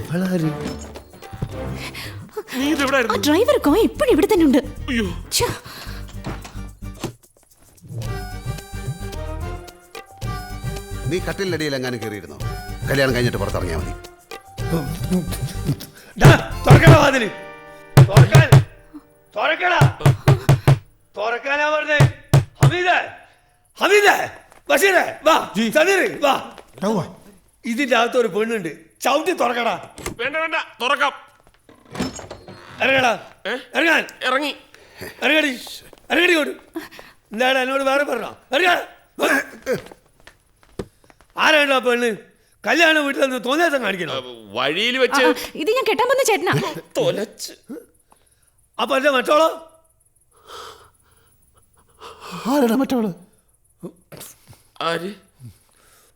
നീ ഇതെവിടെ ആ ഡ്രൈവർ കോയ ഇപ്പോഴും ഇവിടെ തന്നെ ഉണ്ട്. അയ്യോ, ഛെ. നീ കട്ടിലടിയിൽ എങ്ങാനും കയറിയിരുന്നോ? കല്യാണം കഴിഞ്ഞിട്ട് പുറത്തിറങ്ങിയാൽ മതി. തുറക്കടാ വാതില്. തുറക്കാനാ പറഞ്ഞേ. ഹമീദേ, ഹമീദേ, ബഷീറേ, വാ. സദീർ, വാ. ഇതിന്റെ അകത്ത് ഒരു പെണ്ണുണ്ട്, ചവിട്ടി തുറക്കടാ. വേണ്ട വേണ്ട, തുറക്കാം. ഇറങ്ങടാ, ഇറങ്ങാൻ. ഇറങ്ങി. ഇറങ്ങടി, ഇറങ്ങടി കൊണ്ട്. എന്താണ് എന്നോട് വേറെ പറഞ്ഞോ? ഇറങ്ങാ. ആരാണ് ആ പെണ്ണ്? കല്യാണ വീട്ടിൽ നിന്ന് തോന്നിയാസം കാണിക്കണോ? വഴിയിൽ വെച്ച് ഇത് ഞാൻ കെട്ടാൻ വന്ന ചേട്ടനാ. തൊലച്ച്. അപ്പൊ എന്റെ മറ്റോളോ? ആരുടെ മറ്റവള്? ആര്?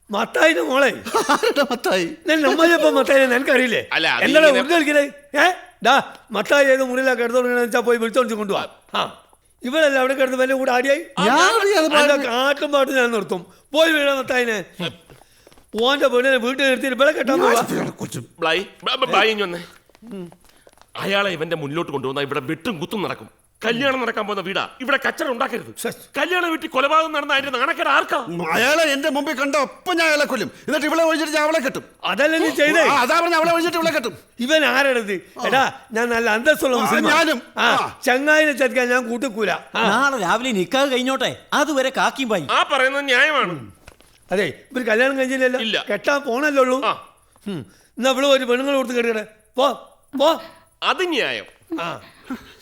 മത്തായിന്റെ മോളെ. ആരുടെ മത്തായി? നമ്മളിപ്പോ മത്തായി നിനക്കറിയില്ലേ? അല്ല, അത് എന്താണ് ഇങ്ങനെ- ഉള്ളിലിരിക്കണേ? മത്തായി ഏത് മുറിയിലാണ് കിടന്നുറങ്ങണെന്ന് വെച്ചാൽ പോയി വിളിച്ചോണ്ട് കൊണ്ടുപോവാ. ആ, ഇവളല്ല അവിടെ കിടന്ന് വല്ല കൂടെ ആടിയായി. കാട്ടും പാട്ടും ഞാൻ നിർത്തും. പോയി വീഴ മത്തായിനെ. ഓന്റെ പെണ്ണിനെ വീട്ടിൽ നിർത്തിയിട്ട് ഇവിടെ കെട്ടാൻ പോവാ. അയാളെ ഇവന്റെ മുന്നിലോട്ട് കൊണ്ടുവന്ന ഇവിടെ വെട്ടും കുത്തും നടക്കും. കല്യാണം നടക്കാൻ പോകുന്ന വീടാ. ഇവിടെ കച്ചറ ഉണ്ടാക്കരുത്. കല്യാണ വീട്ടിൽ കൊലപാതകം നടന്ന അതിന്റെ നാണക്കേട് ആർക്കാ? അയാളെ എന്റെ മുമ്പിൽ കണ്ട ഒപ്പം ഞാൻ അയാളെ കൊല്ലും. എന്നിട്ട് ഇവിടെ ഒഴിച്ചിട്ട് ഞാൻ അവളെ കെട്ടും. അതല്ലേ നീ ചെയ്തേ? അതാ പറഞ്ഞ അവളെ ഒഴിച്ചിട്ട് ഇവിടെ കെട്ടും. ഇവൻ ആരാണത്? എടാ, ഞാൻ നല്ല അന്തസ്സുള്ള മുസ്ലിം. ഞാനും. ചങ്ങായിനെ ചതിക്കാൻ ഞാൻ കൂട്ടിക്കൂല. നാളെ രാവിലെ നിക്കാഹ് കഴിഞ്ഞോട്ടെ, അതുവരെ കാക്കിയും പായി. ആ പറയുന്നത് ന്യായമാണ്. അതെ, ഇവര് കല്യാണം കഴിഞ്ഞില്ലല്ലോ, ഇല്ല. കെട്ടാൻ പോണല്ലേ ഉള്ളൂ. എന്നാ ഇവിടെ ഒരു പെണ്ണുങ്ങൾ കൊടുത്ത് കേട്ടെ. പോ പോ. അത് ന്യായം. ആ,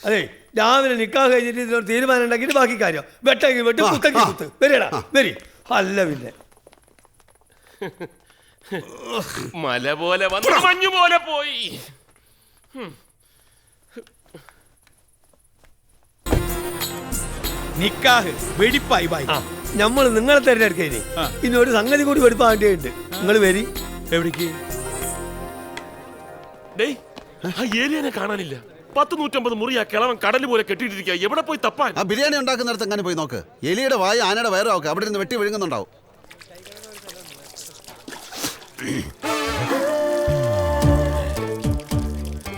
അതെ, രാവിലെ നിക്കാഹ് കഴിഞ്ഞിട്ട് ഇതിനൊരു തീരുമാനം ഉണ്ടാക്കിയിട്ട് ബാക്കി കാര്യം. വെട്ടെങ്കിൽ വെട്ട്, കുത്തെങ്കിൽ കുത്ത്. വരികടാ, വരി. അല്ല പിന്നെ മല പോലെ വന്ന് മഞ്ഞു പോലെ പോയി. നിക്കാഹ് വെടിപ്പായി ബായി. നമ്മൾ നിങ്ങളെ തിരഞ്ഞെടുക്കേ. ഇനി ഒരു സംഗതി കൂടി വെടിപ്പാണ്ടിയുണ്ട്. നിങ്ങൾ വരി. എവിടേക്ക്? ഡേയ്, ആ ഏരിയനെ കാണാനില്ല. 100-150 മുറി ആ കിളവൻ കടല് പോലെ കെട്ടിയിട്ടിരിക്കുക. എവിടെ പോയി തപ്പാൻ? ആ ബിരിയാണി ഉണ്ടാക്കുന്നിടത്ത് എങ്ങനെ പോയി നോക്ക്. എലിയുടെ വായ ആനയുടെ വയറും ഒക്കെ അവിടെ നിന്ന് വെട്ടി വിഴുങ്ങുന്നുണ്ടാവും.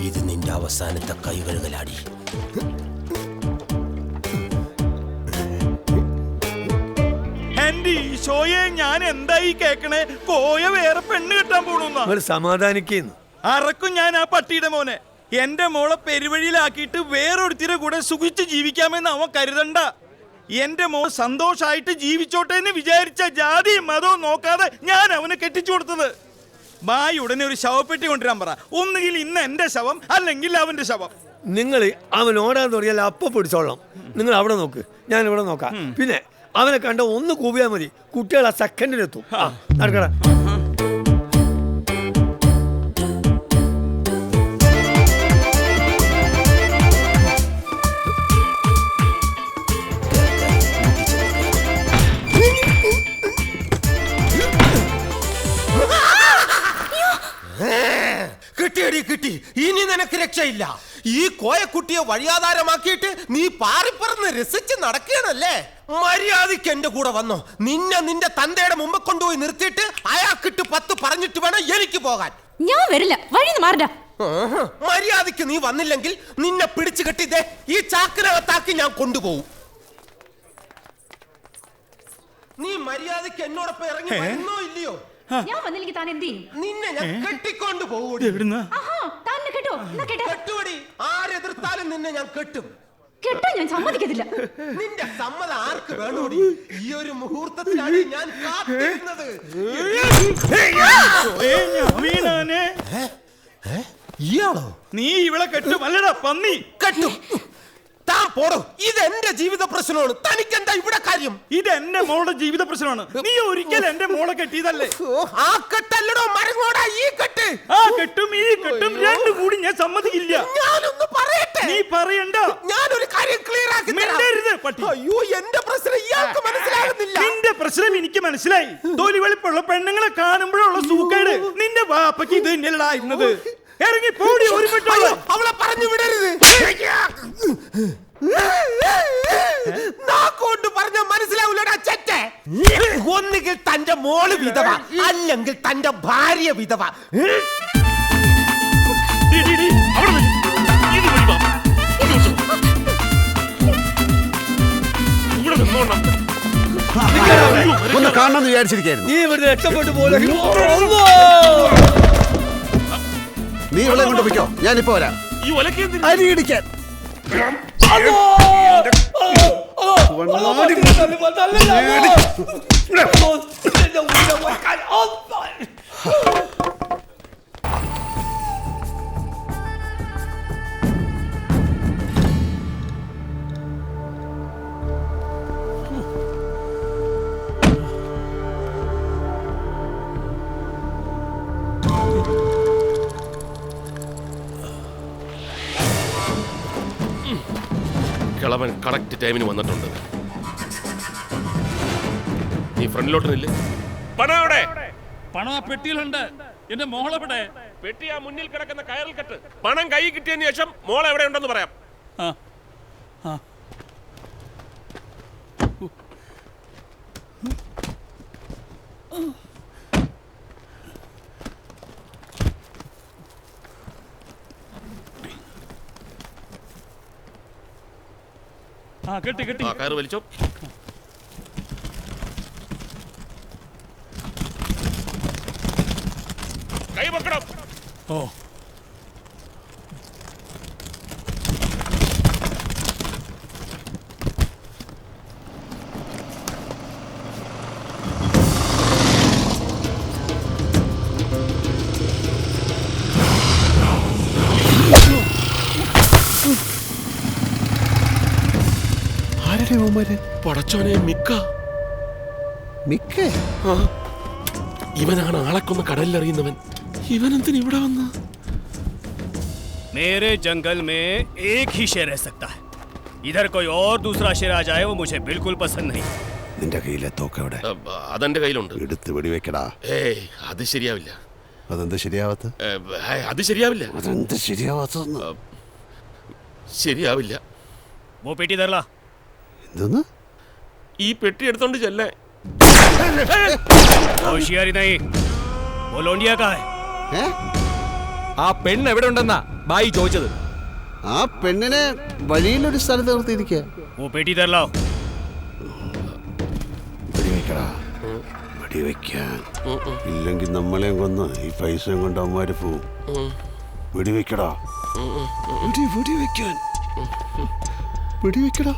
ഇത് നിന്റെ അവസാനത്തെ കൈകഴുകലാടി. എന്റെ ഈശോയെ, ഞാൻ എന്തായി കേക്കണേ? കോയ വേറെ പെണ്ണ് കെട്ടാൻ പോണെന്നാ. നിങ്ങൾ സമാധാനിക്കുന്നു. അറക്കും ഞാൻ ആ പട്ടിയുടെ മോനെ. എന്റെ മോളെ പെരുവഴിയിലാക്കിയിട്ട് വേറൊരുത്തിരെ കൂടെ സുഖിച്ച് ജീവിക്കാമെന്ന് അവൻ കരുതണ്ട. എന്റെ മോൾ സന്തോഷായിട്ട് ജീവിച്ചോട്ടെ എന്ന് വിചാരിച്ച ജാതിയും മതവും നോക്കാതെ ഞാൻ അവന് കെട്ടിച്ചു കൊടുത്തത്. ബായി ഉടനെ ഒരു ശവപ്പെട്ടി കൊണ്ടുവരാൻ പറ. ഒന്നുകിൽ ഇന്ന് എന്റെ ശവം, അല്ലെങ്കിൽ അവന്റെ ശവം. നിങ്ങൾ അവൻ ഓടാൻ തുടങ്ങിയാൽ അപ്പം പിടിച്ചോളാം. നിങ്ങൾ അവിടെ നോക്ക്, ഞാൻ ഇവിടെ നോക്കാം. പിന്നെ അവനെ കണ്ട ഒന്ന് കൂവിയാൽ മതി, കുട്ടികൾ ആ സെക്കൻഡിലെത്തും. നടക്കട. കിട്ടിയടി, കിട്ടി. ഇനി നിനക്ക് രക്ഷയില്ല. ഈ കോയക്കുട്ടിയെ വഴിയാധാരമാക്കിയിട്ട് നീ പാറിപ്പറന്ന് രസിച്ച് നടക്കുകയാണല്ലേ? മര്യാദയ്ക്ക് എന്റെ കൂടെ വന്നോ. നിന്റെ തന്തയുടെ മുമ്പ് കൊണ്ടുപോയി നിർത്തിയിട്ട് അയാൾക്കിട്ട് 10 പറഞ്ഞിട്ട് വേണം എനിക്ക് പോകാൻ. ഞാൻ വരില്ല, വഴിന്ന് മാറണ്ട. മര്യാദയ്ക്ക് നീ വന്നില്ലെങ്കിൽ നിന്നെ പിടിച്ചു കെട്ടിതേ ഈ ചാക്കിനകത്താക്കി ഞാൻ കൊണ്ടുപോകും. നീ മര്യാദയ്ക്ക് എന്നോടൊപ്പം ഇറങ്ങി വരുന്നോ ഇല്ലയോ? ഞാൻ വന്നില്ലെങ്കിൽ താൻ എന്ത് ചെയ്യും? നിന്നെ ഞാൻ കെട്ടിക്കൊണ്ട് പോകൂടി. കെട്ടുപടി. ആരെതിർത്താലും നിന്നെ ഞാൻ കെട്ടും. കെട്ടാൻ ഞാൻ സമ്മതിക്കത്തില്ല. നിന്റെ സമ്മതം ആർക്ക് വേണോടി? ഈ ഒരു മുഹൂർത്തത്തിലാണ് ഞാൻ കാത്തിരുന്നത്. ഇയാളോ? നീ ഇവളെ കെട്ടും അല്ലടാ പന്നി. കെട്ടും. താൻ പോടോ. ഇത് എന്റെ ജീവിത പ്രശ്നമാണ്. തനിക്കെന്താ ഇവിടെ കാര്യം? ഇത് എന്റെ മോളുടെ ജീവിത പ്രശ്നമാണ്. നീ ഒരിക്കലും എന്റെ മോളെ കെട്ടിയതല്ലേ? ആ കെട്ടല്ലടോ മരങ്ങോടാ ഈ കെട്ട്. ആ കെട്ടും ഈ കെട്ടും രണ്ടും കൂടി ഞാൻ സമ്മതിക്കില്ല. ഞാനൊന്ന് പറയട്ടെ. നീ പറയണ്ട. ഞാനൊരു കാര്യം ക്ലിയർ ആക്കി തരാം. മിണ്ടരുത് പട്ടി. അയ്യോ, എന്റെ പ്രശ്നം ഇയാൾക്ക് മനസ്സിലാകുന്നില്ല. നിന്റെ പ്രശ്നം എനിക്ക് മനസ്സിലായി. തൊലി വെളുപ്പുള്ള പെണ്ണുങ്ങളെ കാണുമ്പോഴുള്ള സൂക്കേട് നിന്റെ വാപ്പയ്ക്ക് ഇത് തന്നെയല്ലടാ ഇന്നത്. ഇറങ്ങി പോടി ഒരു പെട്ടോളൂ. അവളെ പറഞ്ഞു വിടരുത്. നാക്കോണ്ട് പറഞ്ഞ മനസ്സിലാവൂലടാ ചെറ്റെ. ഒന്നുകിൽ തന്റെ മോള് വിധവ, അല്ലെങ്കിൽ തന്റെ ഭാര്യ വിധവ. ഒന്ന് കാണണമെന്ന് വിചാരിച്ചിരിക്കായിരുന്നു. നീ ഇവിടെ രക്ഷപ്പെട്ടു പോലെ. നീ ഇവളെ കൊണ്ട് പോയിക്കോ, ഞാനിപ്പോ വരാം. ഈ ഒലക്കെ അരി ഇടിക്കാൻ കിളവൻ കറക്റ്റ് ടൈമിന് വന്നിട്ടുണ്ട്. നീ ഫ്രണ്ടിലോട്ട് നില്ല്. പണം എവിടെ? പണം ആ പെട്ടിയിലുണ്ട്. എന്റെ മോളെവിടെ? പെട്ടി ആ മുന്നിൽ കിടക്കുന്ന കയറിൽ കെട്ട്. പണം കൈ കിട്ടിയതിന് ശേഷം മോൾ എവിടെ ഉണ്ടെന്ന് പറയാം. ആ ആ ആ കെട്ടി കെട്ടി. ആ കയറ് വലിച്ചോ. കൈ പൊക്കണം. ഓ പടച്ചോനെ, മിക്ക മിക്കേ ഇവനാണ് ആളെക്കൊന്ന് കടലിലെറിയുന്നവൻ. ഇവനെന്തിന് ഇവിടെ വന്ന്? मेरे जंगल में एक ही शेर रह सकता है. इधर कोई और दूसरा शेर आ जाए वो मुझे बिल्कुल पसंद नहीं. നിന്റെ കയ്യിലെ തോക്കെവിടെ? അതെന്റെ കയ്യിലുണ്ട്. എടുത്ത് വെടിവെക്കടാ. ഏയ്, അത് ശരിയാവില്ല. അതെന്ത് ശരിയാവാത്ത? അത് ശരിയാവില്ല. അതെന്ത് ശരിയാവാത്ത? ശരിയാവില്ല. वो पेटी धर ला. എന്തോന്ന്? ഈ പെട്ടി എടുത്തോണ്ട് ചെല്ലേ. होशियारी नहीं. वो लोंडिया का है. ആ പെണ്ണ് എവിടെ ഉണ്ടെന്നാ ബായി ചോദിച്ചത്. ആ പെണ്ണിനെ വഴിയിലൊരു സ്ഥലത്ത് നിർത്തിയിരിക്കുക. वो पेटी धर लाओ. വെടിവെക്കടാ, വെടിവെക്കാൻ. ഇല്ലെങ്കിൽ നമ്മളെയും കൊന്ന് ഈ പൈസയും കൊണ്ട് അമ്മമാര് പോവും. വെടിവെക്കടാ, വെടിവെക്കാൻ, വെടിവെക്കടാ.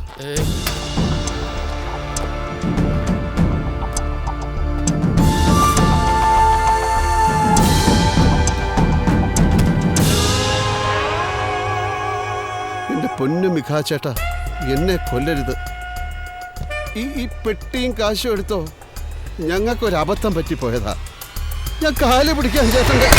എന്റെ പൊന്നു മിഖാ ചേട്ടാ, എന്നെ കൊല്ലരുത്. ഈ പെട്ടിയും കാശും എടുത്തോ. ഞങ്ങൾക്കൊരു അബദ്ധം പറ്റിപ്പോയതാ. ഞാൻ കാല് പിടിക്കാൻ ചേട്ടൻ്റെ.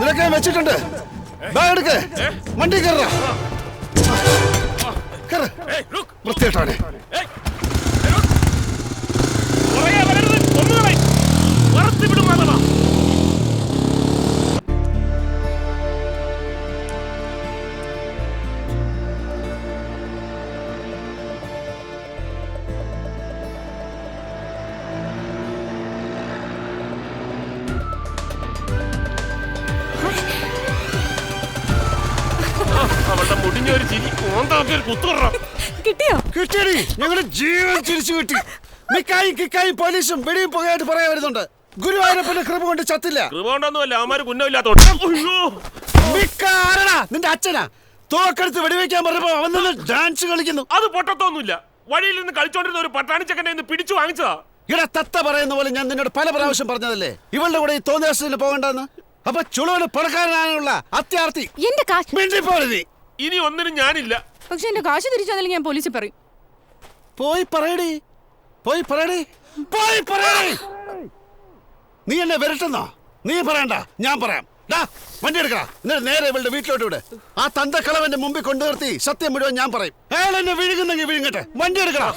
നിനക്ക് ഞാൻ വെച്ചിട്ടുണ്ട്. ബാഗ് എടുക്ക്, വണ്ടി കയറാ. വൃത്തികെട്ടവനെ. അവളുടെ മുടിഞ്ഞൊരു ചിരി ഓന്താക്കി കുത്തുറ കിട്ടിയോ? കിട്ടിയടി, ഞങ്ങളുടെ ജീവൻ തിരിച്ചു കിട്ടി. മിക്കായും കിക്കായും പോലീസും വെടിയും പുകയായിട്ട് പറയാൻ വരുന്നുണ്ട്. ഗുരുവായൂരപ്പന്റെ കൃപ കൊണ്ട് ചത്തില്ല. കൃപ കൊണ്ടൊന്നുമല്ല, അവന്മാര് കുന്നമില്ലാത്തോണ്ട്. മിക്ക ആരടാ? നിന്റെ അച്ഛനാ? തോക്കെടുത്ത് വെടിവെക്കാൻ പറഞ്ഞപ്പോ അവൻ നിന്ന് ഡാൻസ് കളിക്കുന്നു. അത് പൊട്ടത്തൊന്നുമില്ല. വഴിയിൽ നിന്ന് കളിച്ചോണ്ടിരുന്ന ഒരു പട്ടാണിച്ചക്കനെ പിടിച്ചു വാങ്ങിച്ചതാ. ഇവിടെ തത്ത പറയുന്ന പോലെ ഞാൻ നിന്നോട് പല പ്രാവശ്യം പറഞ്ഞതല്ലേ ഇവളുടെ കൂടെ ഈ തോന്നിയാസത്തിന് പോകണ്ടെന്ന്. അപ്പൊ ചുളുവിന് പണക്കാരനാണുള്ള അത്യാർത്ഥി. എന്റെ കാശ് നീ ഇനി ഒന്നിനും ഞാനില്ല. പക്ഷെ എന്റെ കാശ് തിരിച്ചാൽ ഞാൻ പോലീസിൽ പറയും. പോയി പറയടി. നീ എന്നെ വരട്ടെന്നോ? നീ പറയണ്ട, ഞാൻ പറയാം. വണ്ടി എടുക്കടാ. എന്നിട്ട് നേരെ ഇവളുടെ വീട്ടിലോട്ട് വിട്. ആ തന്തക്കളവന്റെ മുമ്പിൽ കൊണ്ടു നിർത്തി സത്യം മുഴുവൻ ഞാൻ പറയും. അയാൾ എന്നെ വിഴുകുന്നെങ്കിൽ വിഴുങ്ങട്ടെ. വണ്ടി എടുക്കടാ.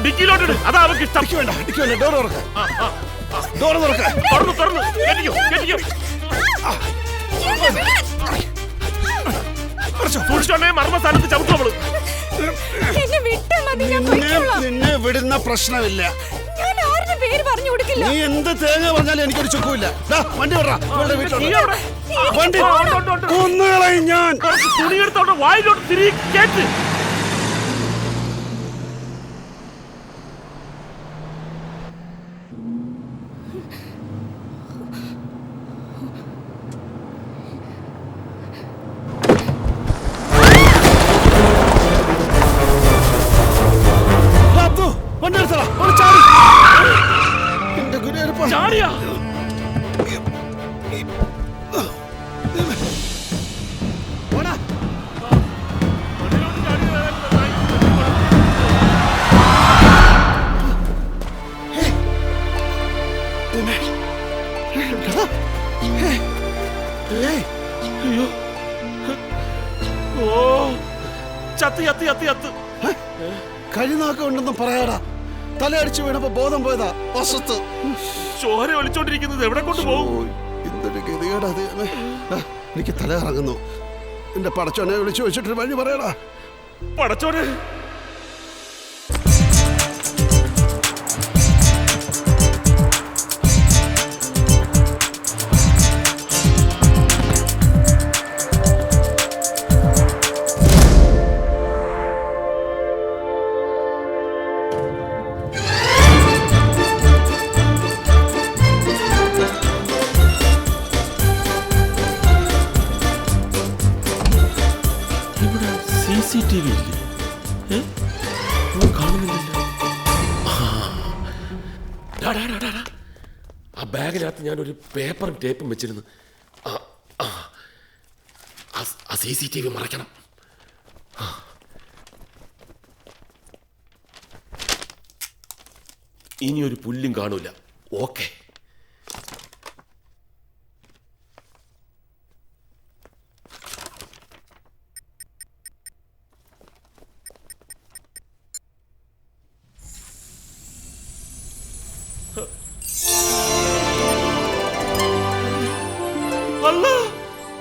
ഡിക്കിലോട്ട് അതാ അവർക്ക് ഇഷ്ടം. ഡോർ തുറക്ക. ഡോർ തുറക്ക. തുറന്നു കെട്ടിക്കോ. സൂക്ഷിച്ചോണ്ടേ മർമ്മ സ്ഥാനത്ത് ചവിട്ടുള്ളൂ. നിന്നെ വിടുന്ന പ്രശ്നമില്ല. നീ എന്ത് തേങ്ങ പറഞ്ഞാലും എനിക്കൊരു ചുക്കുമില്ല. വണ്ടി വിടറാ. വണ്ടി ഒന്നുകളയും ഞാൻ. തുണിയെടുത്തോണ്ട് വായിലോട്ട് തിരികെ കേട്ട്. കഴിനാക്ക ഉണ്ടെന്നും പറയാടാ. തലയടിച്ചു വീണപ്പോ ബോധം പോയതാ. വശത്ത് ചോര ഒളിച്ചോണ്ടിരിക്കുന്നത് എവിടെ കൊണ്ടുപോകും? എന്തൊരു ഗതികേടാ. എനിക്ക് തല ഇറങ്ങുന്നു. എന്റെ പടച്ചോനെ വിളിച്ചു വെച്ചിട്ട് വഴി പറയടാ. പടച്ചോനെ, CCTV ഇല്ലേ? കാണുന്നില്ലല്ലോ. ആ ബാഗിനകത്ത് ഞാനൊരു പേപ്പറും ടേപ്പും വെച്ചിരുന്നു. ആ CCTV മറയ്ക്കണം. ഇനി ഒരു പുല്ലും കാണൂല. ഓക്കെ.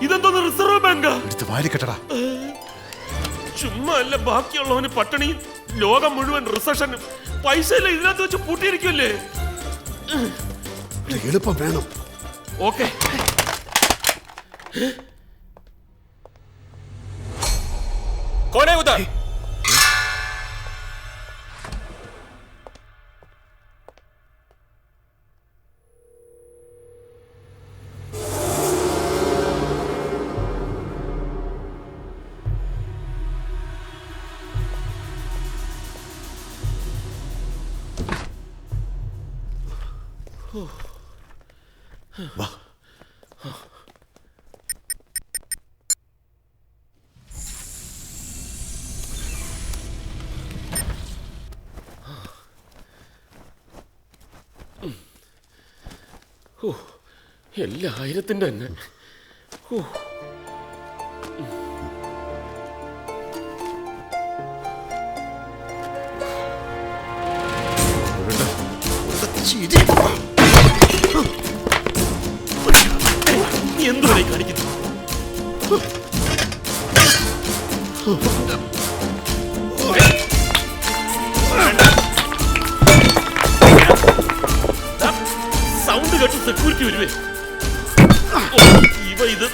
ഇതെന്തോന്ന് റിസർവ് ബാങ്കാ? ചുമ്മാ അല്ല, ബാക്കിയുള്ളവന് പട്ടിണി, ലോകം മുഴുവൻ റിസഷനും. പൈസ ഇല്ല, ഇതിനകത്ത് വെച്ച് പൂട്ടിയിരിക്കുമല്ലേ. എളുപ്പം വേണം. ഓക്കെ. കോനെ ഉദാർ. വാ. എല്ലാ 1000ന്റെ തന്നെ. എന്തുവരെ കാണിക്കുന്നു? സൗണ്ട് കേട്ട് സെക്യൂരിറ്റി വരുവേ. ഇവ ഇത്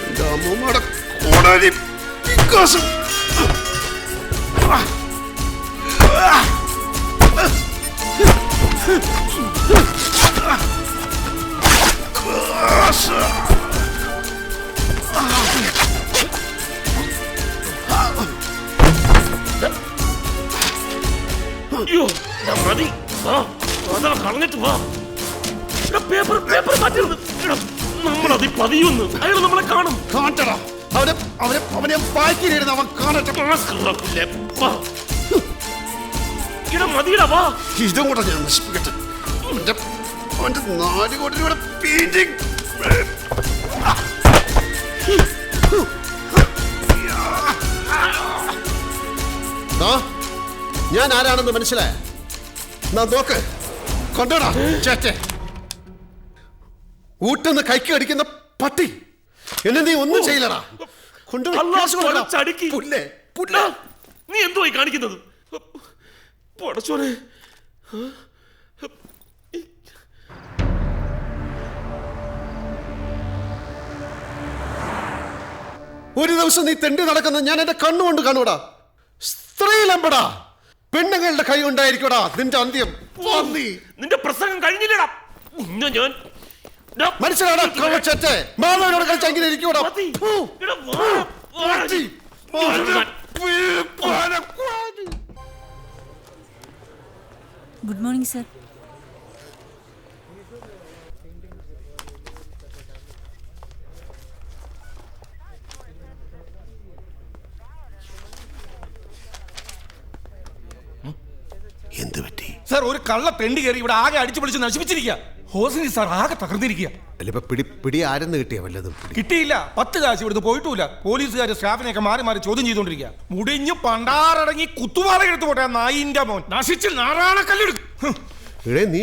അയ്യോ മതി, കളഞ്ഞിട്ട് വാ. Paper paper മാറ്റരുത്. നമ്മളതി പതിയൊന്ന് അയാൾ നമ്മളെ കാണും. കാണട്ടടാ, അവനെ ബാക്കിലിരുന്ന് അവൻ കാണട്ടെ. മതിയിടാ വാ. ഇതും കൂടെ ഞാൻ നശിപ്പിക്കട്ടെ. അവന്റെ 4 കോടി രൂപയുടെ പെയിന്റിംഗ്. ഞാൻ ആരാണെന്ന് മനസ്സിലായ? നോക്ക്, കൊണ്ടോടാ ചേറ്റെ. ഊട്ടുന്ന കൈക്ക് അടിക്കുന്ന പട്ടി. എന്നെ നീ ഒന്നും ചെയ്യില്ലടാ. നീ എന്തോ കാണിക്കുന്നത്? പടച്ചോനെ, ഒരു ദിവസം നീ തെണ്ടി നടക്കുന്ന ഞാൻ എന്റെ കണ്ണുകൊണ്ട് കാണൂടാ. സ്ത്രീലമ്പടാ, പെണ്ണുങ്ങളുടെ കൈ ഉണ്ടായിരിക്കടാ നിന്റെ അന്ത്യം. നിന്റെ പ്രസംഗം കഴിഞ്ഞില്ലടാ. ഞാൻ മനസ്സിലാടാ കള്ളച്ചേറ്റെ. മാധവനോട് കളിച്ച് അങ്ങനെ ഇരിക്കൂടാ. Good morning sir. എന്ത് പറ്റി സർ? ഒരു കള്ള തെണ്ടി കയറി ഇവിടെ ആകെ അടിച്ചു പൊളിച്ച് നശിപ്പിച്ചിരിക്കുക. ഹോസിനി സാർ ആകെ തകർന്നിരിക്കുക. പിടി ആരെന്ന് കിട്ടിയ വല്ലതും? കിട്ടിയില്ല. 10 കാശ് ഇവിടുന്ന് പോയിട്ടില്ല. പോലീസുകാര് സ്റ്റാഫിനെയൊക്കെ മാറി മാറി ചോദ്യം ചെയ്തോണ്ടിരിക്കുക. മുടിഞ്ഞു പണ്ടാറടങ്ങി കുത്തുപാറ എടുത്തു പോട്ടെ നായിന്റെ മോൻ. നശിച്ച് നാറാണക്കല്ലെടുക്കും. നീ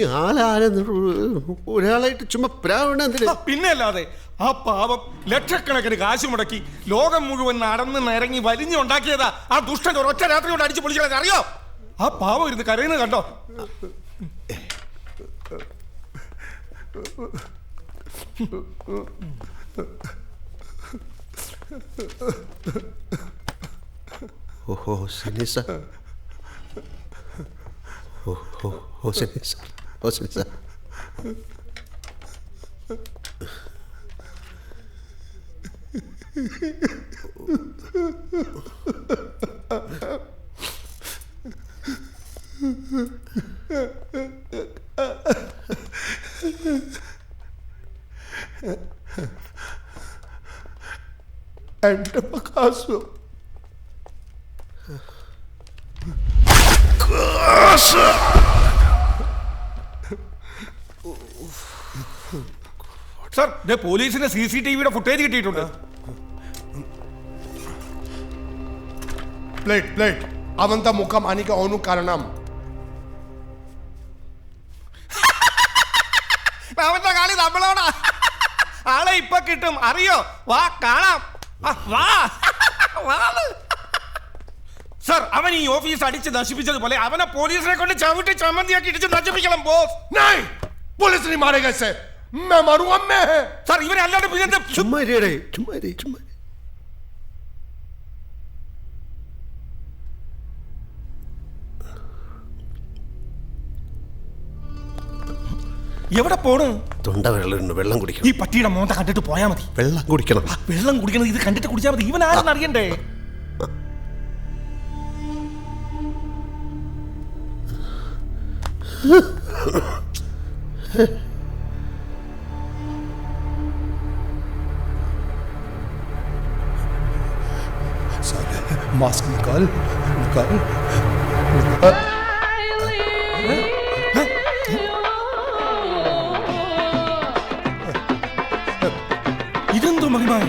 ഒരാളായിട്ട് ചുമ്മാ പ്രാവണ. പിന്നെ അല്ലാതെ ആ പാവം ലക്ഷക്കണക്കിന് കാശ് മുടക്കി ലോകം മുഴുവൻ നടന്ന് നിരങ്ങി വലിഞ്ഞുണ്ടാക്കിയതാ ആ ദുഷ്ടൻ ഒരൊറ്റ രാത്രി കൊണ്ട് അടിച്ചു പൊളിച്ചത്. അറിയോ? ആ പാവം ഇരുന്ന് കരയുന്നത് കണ്ടോ? ഓഹോ സിനിസ, ഓഹോ സിനിസ, ഓ സിനിസ. എന്റെ കാശു സർ, പോലീസിന്റെ CCTV ഫുട്ടേജ് കിട്ടിയിട്ടുണ്ട്. പ്ലേറ്റ് അവന്റെ മുഖം എനിക്ക് ഓനു കാരണം. അവന്റെ കളി നമ്മളോടാ. ആളെ ഇപ്പൊ കിട്ടും, അറിയോ? വാ കാണാം. വാ. സർ, അവൻ ഈ ഓഫീസ് അടിച്ച് നശിപ്പിച്ചതുപോലെ അവനെ പോലീസിനെ കൊണ്ട് ചവിട്ടി ചമ്മന്തിയാക്കി ഇടിച്ച് നശിപ്പിക്കണം ബോസ്. പോലീസിനെ മാറേഗാ സർ. मैं मरूंगा मैं. സർ, ഇവരെ അല്ലാണ്ട് പിന്നെ ചുമ്മാ ചുമ്മാ. എവിടെ പോണ്? തൊണ്ട വെള്ളം കുടിക്കണം. ഈ പട്ടിയുടെ മോന്ത കണ്ടിട്ട് പോയാ മതി. വെള്ളം കുടിക്കണം. വെള്ളം കുടിക്കണം. ഇത് കണ്ടിട്ട് കുടിച്ചാൽ മതി. ഇവൻ ആരെന്ന് അറിയണ്ടേ? मास्क निकाल. ഇതെന്തോ മഹിമായ?